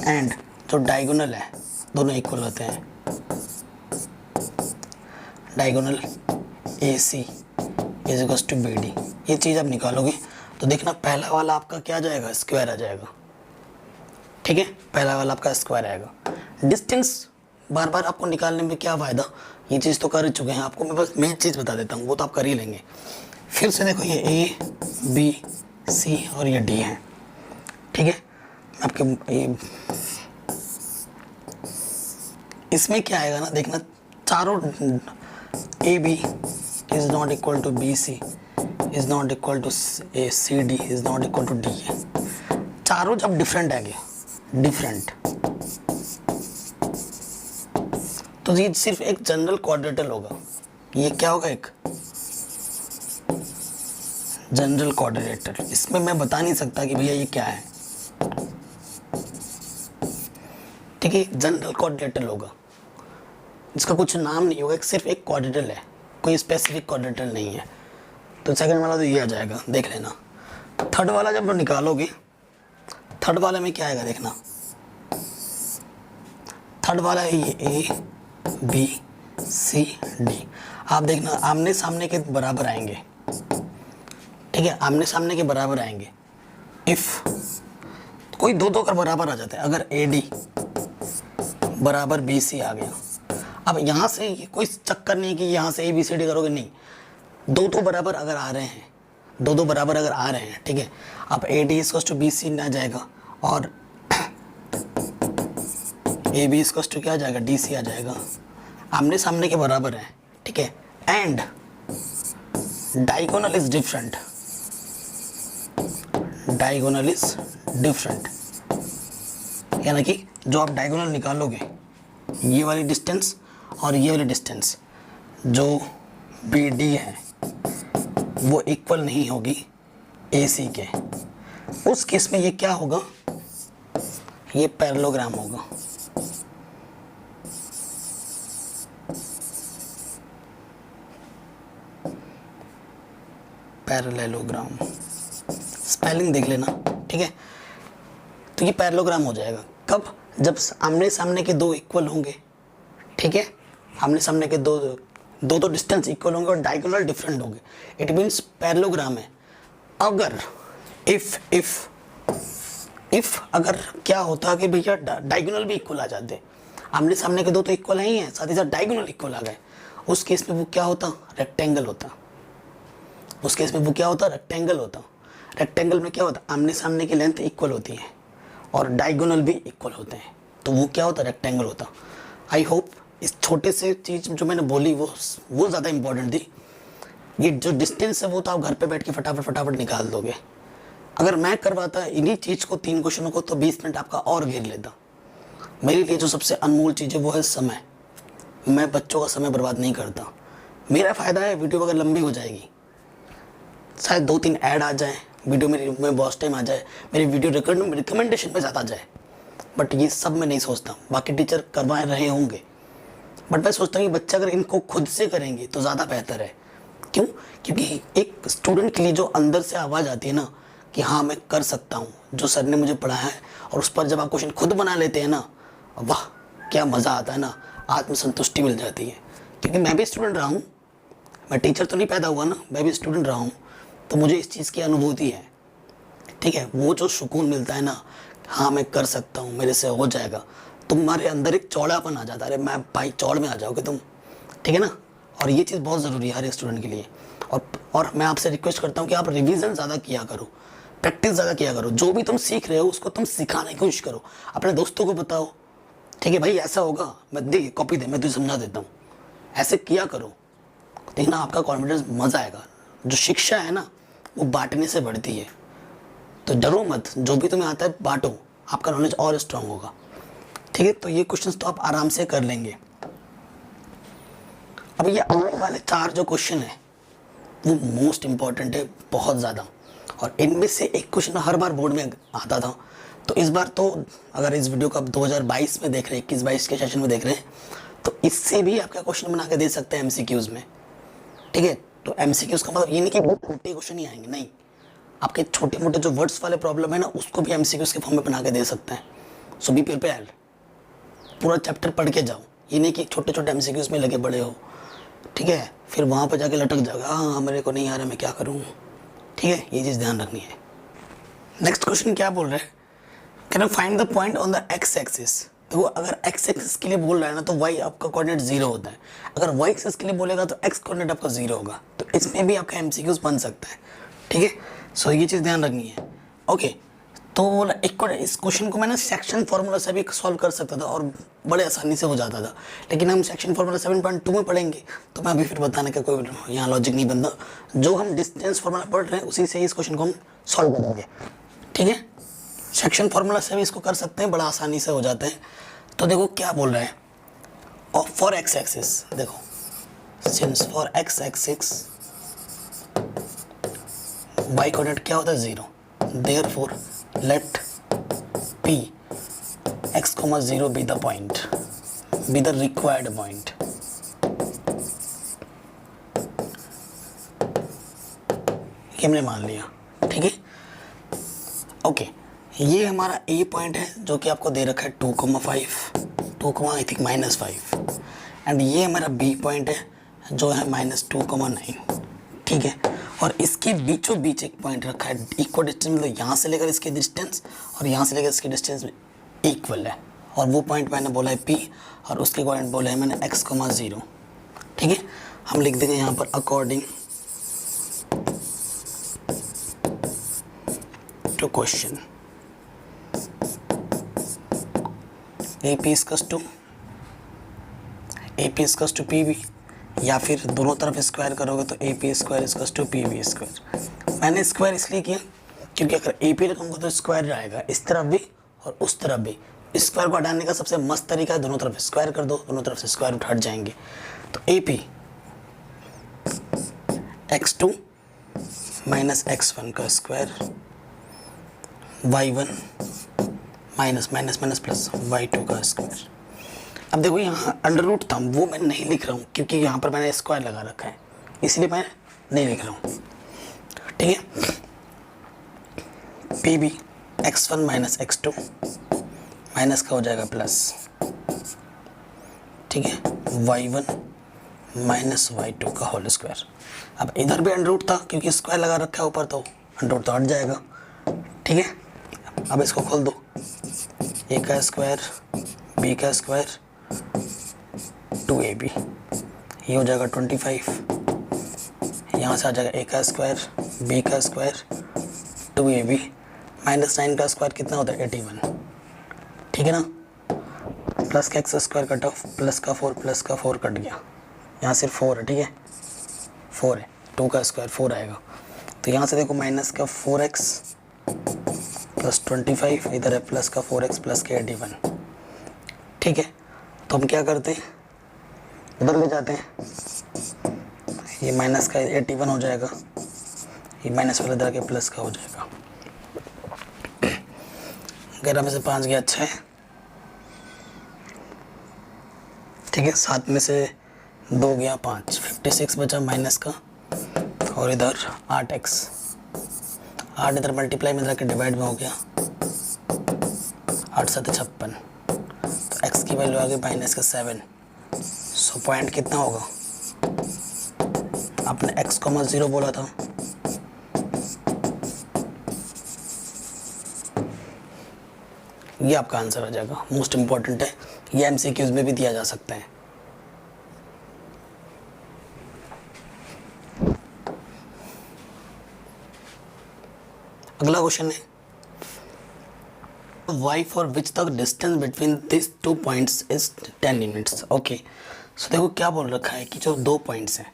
and जो डायगोनल है दोनों इक्वल होते हैं। Diagonal AC is equal to BD, ये चीज़ आप निकालोगे तो देखना पहला वाला आपका क्या आ जाएगा, स्क्वायर आ जाएगा। ठीक है, पहला वाला आपका स्क्वायर आएगा। डिस्टेंस बार बार आपको निकालने में क्या फ़ायदा, ये चीज़ तो कर चुके हैं, आपको मैं बस मेन चीज़ बता देता हूँ, वो तो आप कर ही लेंगे। फिर से देखो ये A B C और ये D है। ठीक है, आपके इसमें क्या आएगा ना, देखना चारों AB is not equal to BC is not equal to CD is not equal to DA, चारों जब डिफरेंट आएंगे, डिफरेंट, तो ये सिर्फ एक जनरल क्वाड्रेटल होगा। ये क्या होगा, एक जनरल क्वाड्रेटल। इसमें मैं बता नहीं सकता कि भैया ये क्या है। ठीक है, जनरल क्वाड्रेटल होगा, इसका कुछ नाम नहीं होगा, सिर्फ एक क्वाड्रेटल है, कोई स्पेसिफिक क्वाड्रेटल नहीं है। तो सेकंड वाला तो ये आ जाएगा, देख लेना। थर्ड वाला जब निकालोगे, थर्ड वाले में क्या आएगा देखना, थर्ड वाला है ये A B C D, आप देखना आमने सामने के बराबर आएंगे। ठीक है, आमने सामने के बराबर आएंगे। इफ कोई दो दो का बराबर आ जाता है, अगर AD बराबर BC आ गया, अब यहाँ से कोई चक्कर नहीं कि यहाँ से ABCD करोगे, नहीं, दो दो बराबर अगर आ रहे हैं, दो दो बराबर अगर आ रहे हैं, ठीक है, अब AD इक्वल टू BC आ जाएगा और AB इक्वल टू क्या आ जाएगा, DC आ जाएगा, आमने सामने के बराबर है। ठीक है, and diagonal is different, diagonal is different, यानी कि जो आप डायगोनल निकालोगे, ये वाली डिस्टेंस और ये वाली डिस्टेंस जो BD है वो इक्वल नहीं होगी AC के। उस केस में ये क्या होगा, ये पैरेललोग्राम होगा। पैरेललोग्राम, स्पेलिंग देख लेना। ठीक है, तो ये पैरेललोग्राम हो जाएगा कब, जब आमने सामने के दो इक्वल होंगे। ठीक है, आमने सामने के दो डिस्टेंस इक्वल होंगे और डायगोनल डिफरेंट होंगे, इट मीन्स पैरेललोग्राम है। अगर इफ अगर क्या होता कि भैया डायगोनल भी इक्वल आ जाते, आमने सामने के दो तो इक्वल ही हैं, साथ ही साथ डायगोनल इक्वल आ गए, उस केस में वो क्या होता, रेक्टेंगल होता। उस केस में वो क्या होता, रेक्टेंगल होता। रेक्टेंगल में क्या होता, आमने सामने की लेंथ इक्वल होती है और डायगोनल भी इक्वल होते हैं, तो वो क्या होता, रेक्टेंगल होता। आई होप इस छोटे से चीज़ जो मैंने बोली वो ज़्यादा इंपॉर्टेंट थी। ये जो डिस्टेंस है वो तो आप घर पे बैठ के फटाफट निकाल दोगे। अगर मैं करवाता इन्हीं चीज़ को, 3 क्वेश्चनों को, तो 20 मिनट आपका और घेर लेता। मेरे लिए जो सबसे अनमोल चीज़ है वो है समय। मैं बच्चों का समय बर्बाद नहीं करता। मेरा फ़ायदा है वीडियो अगर लंबी हो जाएगी, शायद 2-3 ऐड आ जाए, वीडियो में वॉच टाइम आ जाए, मेरी वीडियो रिकमेंडेशन पे ज़्यादा जाए, बट ये सब मैं नहीं सोचता। बाकी टीचर करवा रहे होंगे, बट मैं सोचता हूँ कि बच्चा अगर इनको खुद से करेंगे तो ज़्यादा बेहतर है। क्यों? क्योंकि एक स्टूडेंट के लिए जो अंदर से आवाज़ आती है ना कि हाँ मैं कर सकता हूँ, जो सर ने मुझे पढ़ाया है, और उस पर जब आप क्वेश्चन खुद बना लेते हैं ना, वाह क्या मज़ा आता है ना, आत्मसंतुष्टि मिल जाती है। क्योंकि मैं भी स्टूडेंट रहा हूँ, मैं टीचर तो नहीं पैदा हुआ ना, मैं भी स्टूडेंट रहा हूँ, तो मुझे इस चीज़ की अनुभूति है। ठीक है, वो जो सुकून मिलता है ना, हाँ मैं कर सकता हूँ, मेरे से हो जाएगा, तुम्हारे अंदर एक चौड़ापन आ जाता है, अरे मैं भाई चौड़ में आ जाओगे तुम। ठीक है ना, और ये चीज़ बहुत ज़रूरी है हर एक स्टूडेंट के लिए। और मैं आपसे रिक्वेस्ट करता हूँ कि आप रिवीजन ज़्यादा किया करो, प्रैक्टिस ज़्यादा किया करो। जो भी तुम सीख रहे हो उसको तुम सिखाने की कोशिश करो, अपने दोस्तों को बताओ। ठीक है भाई, ऐसा होगा, मैं दे कॉपी दे, मैं तुझे समझा देता हूँ, ऐसे किया करो। देखना आपका कॉन्फिडेंस मज़ा आएगा। जो शिक्षा है ना वो बांटने से बढ़ती है, तो डरो मत, जो भी तुम्हें आता है बांटो, आपका नॉलेज और स्ट्रांग होगा। ठीक है, तो ये क्वेश्चंस तो आप आराम से कर लेंगे। अब ये आने वाले 4 जो क्वेश्चन है वो मोस्ट इम्पॉर्टेंट है बहुत ज़्यादा, और इनमें से एक क्वेश्चन हर बार बोर्ड में आता था, तो इस बार तो अगर इस वीडियो को आप 2022 में देख रहे हैं, 21-22 के सेशन में देख रहे हैं, तो इससे भी आपका क्वेश्चन बना के दे सकते हैं MCQs में। ठीक है, तो MCQs का मतलब ये नहीं कि बहुत छोटे क्वेश्चन ही आएंगे, नहीं, आपके छोटे मोटे जो वर्ड्स वाले प्रॉब्लम है ना उसको भी MCQs के फॉर्म में बना के दे सकते हैं। सो बी प्रिपेयर्ड। पूरा चैप्टर पढ़ के जाओ, ये नहीं कि छोटे छोटे एमसीक्यूज में लगे बड़े हो, ठीक है, फिर वहाँ पर जाके लटक जाओगे, हाँ मेरे को नहीं आ रहा मैं क्या करूँ, ठीक है, ये चीज़ ध्यान रखनी है। नेक्स्ट क्वेश्चन क्या बोल रहे हैं, can you find the point on the x axis. देखो अगर एक्स एक्सिस के लिए बोल रहा है ना तो वाई आपका कोऑर्डिनेट 0 होता है, अगर वाई एक्सिस के लिए बोलेगा तो एक्स कोऑर्डिनेट आपका 0 होगा, तो इसमें भी आपका एमसीक्यूज बन सकता है, ठीक है। सो ये चीज़ ध्यान रखनी है। ओके, तो बोला एक इस क्वेश्चन को मैंने सेक्शन फार्मूला से भी सॉल्व कर सकता था और बड़े आसानी से हो जाता था, लेकिन हम सेक्शन फार्मूला 7.2 में पढ़ेंगे तो मैं अभी फिर बताने का कोई यहाँ लॉजिक नहीं बनता, जो हम डिस्टेंस फार्मूला पढ़ रहे हैं उसी से इस क्वेश्चन को हम सॉल्व करेंगे, ठीक है। सेक्शन फार्मूला से भी इसको कर सकते हैं, बड़ा आसानी से हो जाता है। तो देखो क्या बोल रहे हैं, और फॉर एक्स एक्सिस, देखो since for x axis y coordinate क्या होता है 0, therefore let P x, 0 be the point, be the required point। ये हमने मान लिया, ठीक है। ओके, ये हमारा ए पॉइंट है जो कि आपको दे रखा है 2,5 आई थिंक -5, एंड ये हमारा बी पॉइंट है जो है -2,9, ठीक है। और इसके बीचों बीच एक पॉइंट रखा है इक्वल डिस्टेंस, मतलब यहाँ से लेकर इसकी डिस्टेंस और यहाँ से लेकर इसकी डिस्टेंस इक्वल है, और वो पॉइंट मैंने बोला है P और उसके कोऑर्डिनेट बोला है मैंने x, 0, ठीक है। हम लिख देंगे यहाँ पर अकॉर्डिंग टू क्वेश्चन AP इजकस टू PB, या फिर दोनों तरफ स्क्वायर करोगे तो AP स्क्वायर इजकस टू PB स्क्वायर। मैंने स्क्वायर इसलिए किया क्योंकि अगर AP रखूँगा तो स्क्वायर रहेगा इस तरफ भी और उस तरफ भी। स्क्वायर को हटाने का सबसे मस्त तरीका है दोनों तरफ स्क्वायर कर दो, दोनों तरफ से स्क्वायर हट जाएंगे। तो AP x2 -x1 का square, y1 minus minus minus plus y2 का स्क्वायर। अब देखो यहाँ अंडर रूट था, वो मैं नहीं लिख रहा हूँ क्योंकि यहाँ पर मैंने स्क्वायर लगा रखा है, इसलिए मैं नहीं लिख रहा हूँ, ठीक है। PB x1 -x2 माइनस का हो जाएगा प्लस, ठीक है, y1 -y2 का होल स्क्वायर। अब इधर भी अंडर रूट था क्योंकि स्क्वायर लगा रखा है ऊपर, तो अंडर रूट तो हट जाएगा, ठीक है। अब इसको खोल दो, a का स्क्वायर b का स्क्वायर 2ab, ये हो जाएगा 25, यहाँ से आ जाएगा a का स्क्वायर b का स्क्वायर 2ab -9 का स्क्वायर कितना होता है 81, ठीक है ना। प्लस का x square cut off, plus का 4 कट गया, यहाँ सिर्फ 4 है, ठीक है, 4 है, 2 का स्क्वायर 4 आएगा। तो यहाँ से देखो माइनस का 4x प्लस 25, इधर है प्लस का 4x प्लस का 81, ठीक है। तो हम क्या करते हैं, उधर ले जाते हैं, ये माइनस का 81 हो जाएगा, ये माइनस वाला इधर के प्लस का हो जाएगा। 11 में से 5 गया, 6, ठीक है। 7 में से 2 गया 5, 56 बचा माइनस का, और इधर 8x, 8 इधर मल्टीप्लाई में इधर के डिवाइड में हो गया, 8 7 56, तो x की वैल्यू आ गई -7। सो पॉइंट कितना होगा, आपने x, 0 बोला था, ये आपका आंसर आ जाएगा। मोस्ट इंपॉर्टेंट है, ये एमसीक्यूज में भी दिया जा सकता है। अगला क्वेश्चन है y for which the distance between these two points is 10 units। Okay, सो देखो क्या बोल रखा है कि जो दो पॉइंट्स हैं,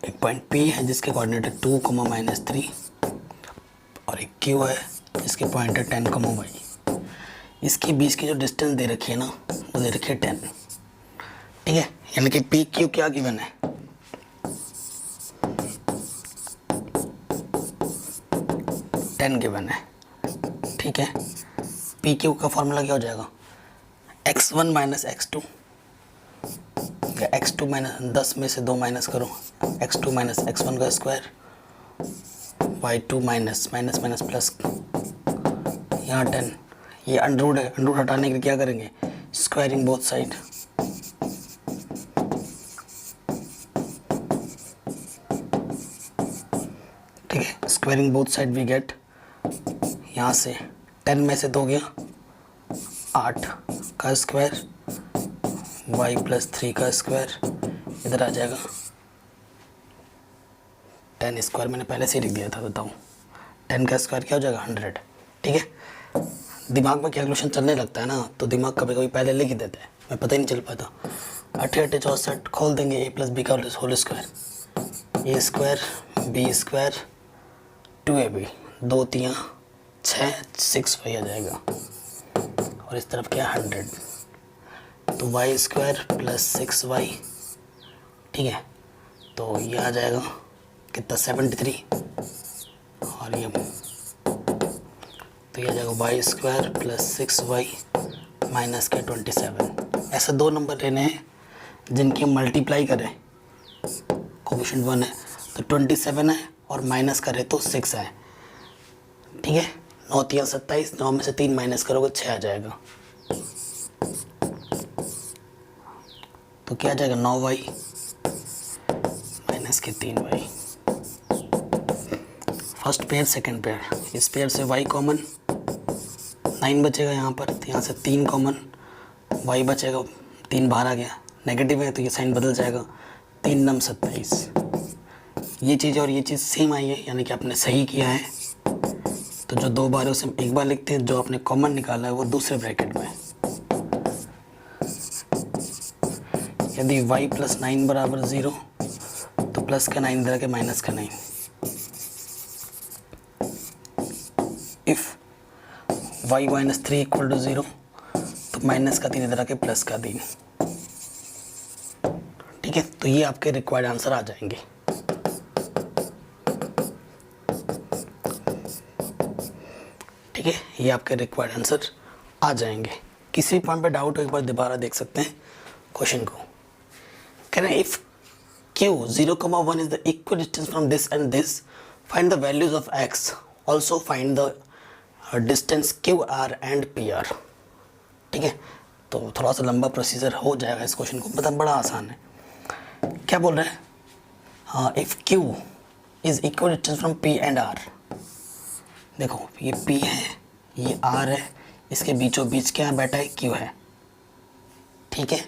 एक पॉइंट P है जिसके कोऑर्डिनेट है 2, -3, और एक Q है जिसके पॉइंट है 10, y। इसके बीच की जो डिस्टेंस दे रखी है ना, वो दे रखी है 10, ठीक है। यानी कि पी क्यू क्या गिवन है, 10 गिवन है, ठीक है। पी क्यू का फॉर्मूला क्या हो जाएगा, x1 - x2, x2 10 में से 2 माइनस करो, x2 - x1 का स्क्वायर, y2 माइनस प्लस, यहाँ 10, ये अंडर रूट है, अंडर रूट हटाने के लिए क्या करेंगे, स्क्वायरिंग बोथ साइड, ठीक है, squaring both side we get, यहाँ से 10 में से 2 गया 8 का स्क्वायर, y + 3 का स्क्वायर, इधर आ जाएगा 10 स्क्वायर, मैंने पहले से ही लिख दिया था, बताऊँ 10 का स्क्वायर क्या हो जाएगा 100, ठीक है। दिमाग में कैलकुलेशन चलने लगता है ना, तो दिमाग कभी कभी पहले लिख ही देता है, मैं पता ही नहीं चल पाता। 8 × 64 खोल देंगे, a + b का whole square, a square b square 2ab, 2 3 6 6y आ जाएगा, और इस तरफ क्या 100, तो y स्क्वायर + 6y, ठीक है, तो ये आ जाएगा कितना 73, और ये तो ये आ जाएगा y स्क्वायर + 6y माइनस के 27। ऐसे 2 नंबर लेने हैं जिनकी मल्टीप्लाई करें कोफिशिएंट 1 है तो 27 है, और माइनस करें तो 6 है, ठीक है। 9 3 27, 9 में से 3 माइनस करोगे 6 आ जाएगा, तो क्या आ जाएगा 9y माइनस के 3y। First pair second pair, इस पेयर से y कॉमन 9 बचेगा यहाँ पर, तो यहाँ से 3 कॉमन y बचेगा, 3 बाहर आ गया, नेगेटिव है तो ये साइन बदल जाएगा, 3 9 27। ये चीज़ और ये चीज़ सेम आई है, यानी कि आपने सही किया है, तो जो 2 बार है उसे हम एक बार लिखते हैं, जो आपने कॉमन निकाला है वो दूसरे ब्रैकेट में। यदि y + 9 = 0 तो प्लस का 9 इधर के माइनस का 9, इफ y - 3 = 0 तो माइनस का 3 इधर आके प्लस का 3, ठीक है। तो ये आपके रिक्वायर्ड आंसर आ जाएंगे, ठीक है, ये आपके रिक्वायर्ड आंसर आ जाएंगे। किसी पॉइंट पे डाउट हो एक बार दोबारा देख सकते हैं क्वेश्चन को। कहना if q 0,1 is the equal distance from this and this, find the values of x, also find the distance QR and PR, ठीक है। तो थोड़ा सा लंबा प्रोसीजर हो जाएगा इस क्वेश्चन को, मतलब बड़ा आसान है। क्या बोल रहे हैं, हाँ, if q is equal distance from P and R, देखो ये P है ये R है, इसके बीचों बीच क्या बैठा है Q है, ठीक है।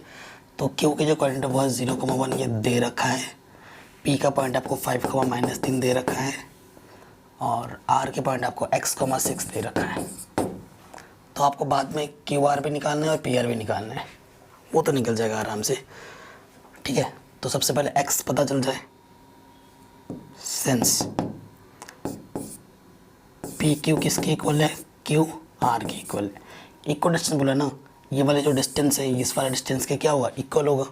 तो Q के जो कोऑर्डिनेट वो 0,1 ये दे रखा है, P का पॉइंट आपको 5,-3 दे रखा है, और R के पॉइंट आपको x,6 दे रखा है। तो आपको बाद में QR भी निकालना है और PR भी निकालना है, वो तो निकल जाएगा आराम से, ठीक है। तो सबसे पहले x पता चल जाए, सेंस PQ किसके इक्वल है, QR के इक्वल है। इक्वल डिस्टेंस बोला ना, ये वाले जो डिस्टेंस है इस वाले डिस्टेंस के क्या होगा, इक्वल होगा।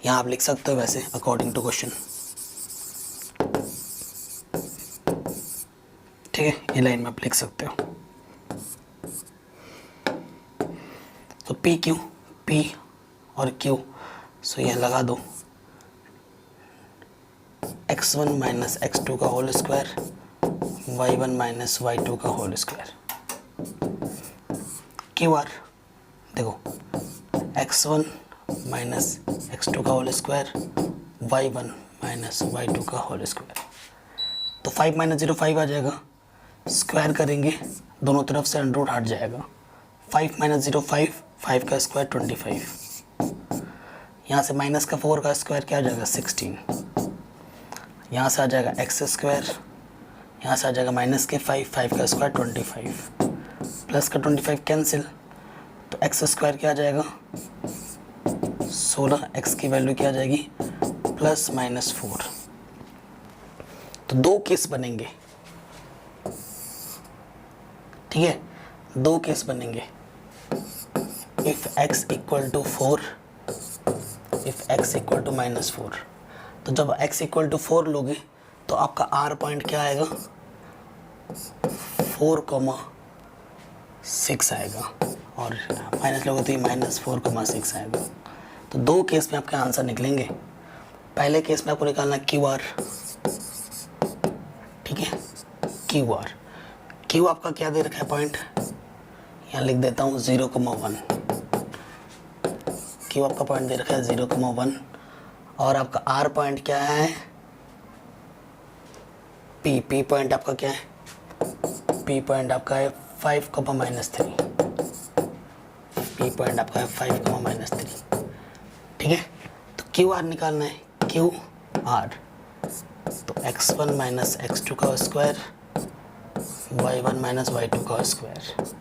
यहाँ आप लिख सकते हो वैसे अकॉर्डिंग टू क्वेश्चन, ठीक है, ये लाइन में आप लिख सकते हो। तो PQ, P और Q, सो ये लगा दो x1 - x2 का होल स्क्वायर, y1 - y2 का होल स्क्वायर। QR देखो x1 - x2 का होल स्क्वायर, y1 - y2 का होल स्क्वायर। तो 5 - 0 5 आ जाएगा, स्क्वायर करेंगे दोनों तरफ से अंडर रूट हट जाएगा, 5 - 0 5, 5 का स्क्वायर 25, यहाँ से माइनस का 4 का स्क्वायर क्या आ जाएगा 16, यहाँ से आ जाएगा एक्स स्क्वायर, यहाँ से आ जाएगा माइनस के 5, 5 का स्क्वायर 25, प्लस का 25 कैंसिल, तो एक्स स्क्वायर क्या आ जाएगा 16, एक्स की वैल्यू क्या आ जाएगी +-4। तो 2 केस बनेंगे, ठीक है, 2 केस बनेंगे। इफ x = 4, इफ x = -4, तो जब x = 4 लोगे तो आपका r पॉइंट क्या आएगा 4,6 आएगा, और माइनस लोगे तो ये -4,6 आएगा। तो 2 केस में आपके आंसर निकलेंगे। पहले केस में आपको निकालना QR, ठीक है, QR, Q आपका क्या दे रखा है पॉइंट, यहाँ लिख देता हूँ 0,1, क्यू आपका पॉइंट दे रखा है 0,1 और आपका आर पॉइंट क्या है, पी पॉइंट आपका क्या है, पी पॉइंट आपका है 5,-3, पी पॉइंट आपका है 5,-3। ठीक है, तो क्यू आर निकालना है, क्यू आर तो x1 माइनस x2 का स्क्वायर, y1 माइनस y2 का स्क्वायर,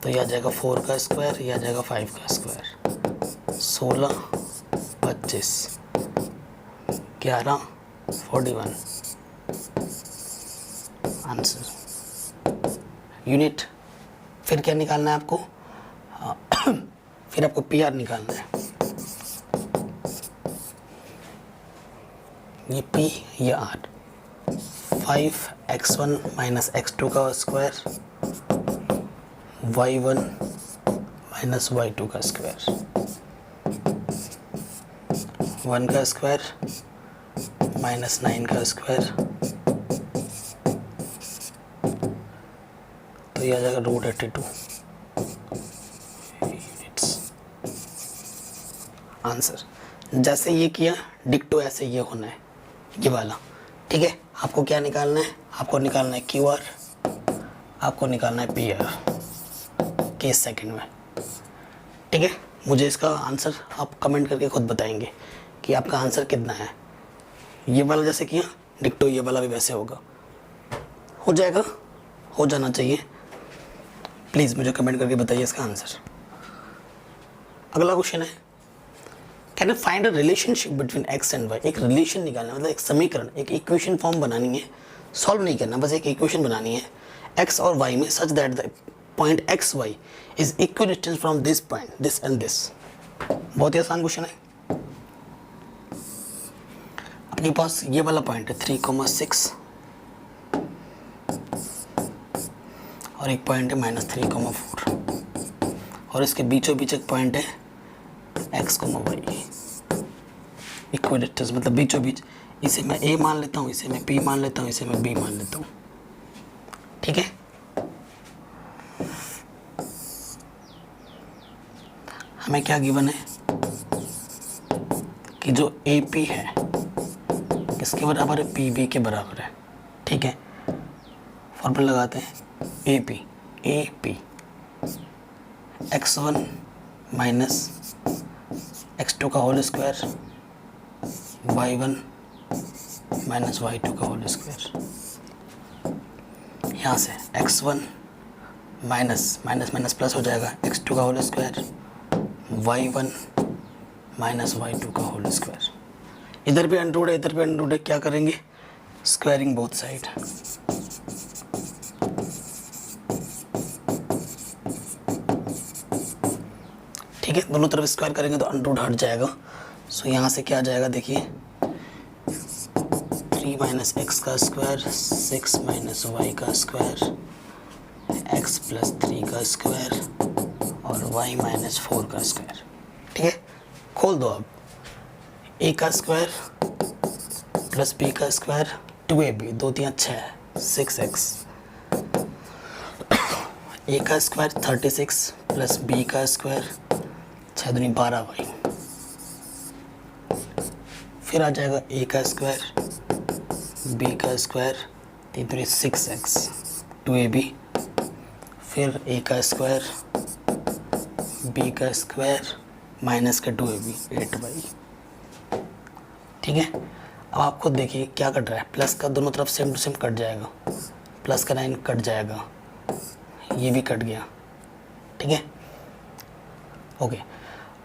तो यह आ जाएगा 4 का स्क्वायर, यह आ जाएगा 5 का स्क्वायर, 16, 25, 11, 41 आंसर। यूनिट फिर क्या निकालना है आपको, फिर आपको पी आर निकालना है, ये P ये R, 5x1 माइनस x2 का स्क्वायर, y1 माइनस y2 का स्क्वायर, 1 का स्क्वायर माइनस 9 का स्क्वायर, तो यह आ जाएगा √82 आंसर। जैसे ये किया डिक्टो ऐसे ये होना है, ये वाला। ठीक है, आपको क्या निकालना है, आपको निकालना है क्यू आर, आपको निकालना है पी आर केस सेकंड में। ठीक है, मुझे इसका आंसर आप कमेंट करके खुद बताएंगे कि आपका आंसर कितना है। ये वाला जैसे किया डिक्टो ये वाला भी वैसे होगा, हो जाएगा, हो जाना चाहिए। प्लीज़ मुझे कमेंट करके बताइए इसका आंसर। अगला क्वेश्चन है, can you find a relationship between x and y. एक रिलेशन निकालना मतलब एक समीकरण, एक इक्वेशन फॉर्म बनानी है, सॉल्व नहीं करना, बस एक इक्वेशन बनानी है एक्स और वाई में, such that the point x y is equal distance from this point this and this. बहुत ही आसान क्वेश्चन है। आपके पास ये वाला पॉइंट है 3,6 और एक पॉइंट है -3,4 और इसके बीचों बीच एक पॉइंट है x, y इक्वल डिस्टेंस मतलब बीचों बीच। इसे मैं a मान लेता हूँ, इसे मैं p मान लेता हूँ, इसे मैं b मान लेता हूँ। ठीक है, हमें क्या गिवन है कि जो AP है किसके बराबर है, PB के बराबर है। ठीक है, फॉर्मूला लगाते हैं AP x1 माइनस x2 का whole square, y1 minus y2 का होल स्क्वायर। यहाँ से x1 माइनस प्लस हो जाएगा x2 का whole square, y1 minus y2 का होल स्क्वायर। इधर भी अंडर रूट है, इधर भी अंडर रूट है, क्या करेंगे, स्क्वायरिंग बोथ साइड। ठीक है, दोनों तरफ स्क्वायर करेंगे तो अंडर रूट हट जाएगा। सो यहाँ से क्या आ जाएगा, देखिए 3 माइनस एक्स का स्क्वायर, 6 माइनस वाई का स्क्वायर, x प्लस 3 का स्क्वायर और y माइनस 4 का स्क्वायर। ठीक है, खोल दो अब, a का स्क्वायर प्लस b का स्क्वायर 2ab 2 3 6 6x, a का स्क्वायर 36 प्लस b का स्क्वायर 6 दूनी 12y, फिर आ जाएगा a का स्क्वायर b का स्क्वायर 3 दूनी 6x 2ab, फिर a का स्क्वायर b का स्क्वायर माइनस का 2ab 8y। ठीक है, अब आप खुद देखिए क्या कट रहा है, प्लस का दोनों तरफ सेम टू सेम कट जाएगा, प्लस का 9 कट जाएगा, ये भी कट गया। ठीक है, ओके।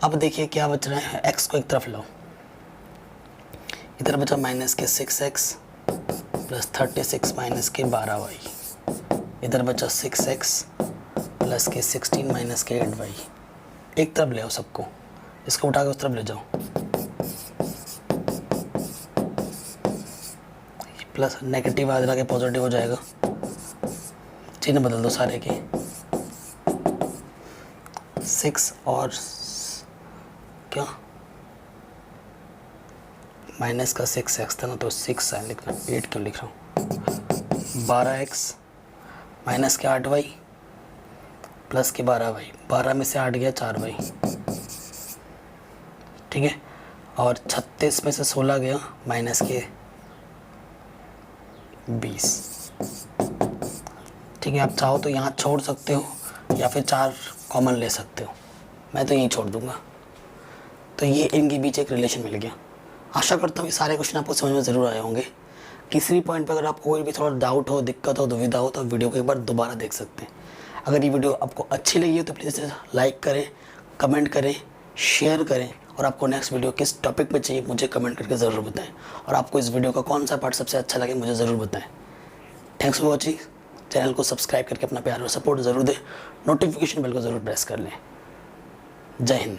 अब देखिए क्या बच रहा है, x को एक तरफ लाओ, इधर बचा माइनस के 6x प्लस 36 माइनस के 12y, इधर बचा 6x प्लस के 16 माइनस के 8y। एक तरफ ले आओ सबको, इसको उठा के उस तरफ ले जाओ, प्लस नेगेटिव आ के पॉजिटिव हो जाएगा, चिन्ह बदल दो सारे के, 6 और क्या माइनस का 6x था ना, तो 6 है लिखना, 8 क्यों लिख रहा हूँ, 12x माइनस के 8y प्लस के 12y, 12 में से 8 गया 4y, ठीक है। और 36 में से 16 गया माइनस के 20। ठीक है, आप चाहो तो यहाँ छोड़ सकते हो या फिर 4 कॉमन ले सकते हो, मैं तो यहीं छोड़ दूंगा। तो ये इनके बीच एक रिलेशन मिल गया। आशा करता हूँ ये सारे क्वेश्चन आपको समझ में ज़रूर आए होंगे। किसी भी पॉइंट पर अगर आपको कोई भी थोड़ा डाउट हो, दिक्कत हो, दुविधा हो तो वीडियो को एक बार दोबारा देख सकते हैं। अगर ये वीडियो आपको अच्छी लगी हो तो प्लीज़ लाइक करें, कमेंट करें, शेयर करें, और आपको नेक्स्ट वीडियो किस टॉपिक पे चाहिए मुझे कमेंट करके ज़रूर बताएं। और आपको इस वीडियो का कौन सा पार्ट सबसे अच्छा लगे मुझे ज़रूर बताएं। Thanks for watching. चैनल को सब्सक्राइब करके अपना प्यार और सपोर्ट ज़रूर दें। नोटिफिकेशन बेल को ज़रूर प्रेस कर लें। जय हिंद।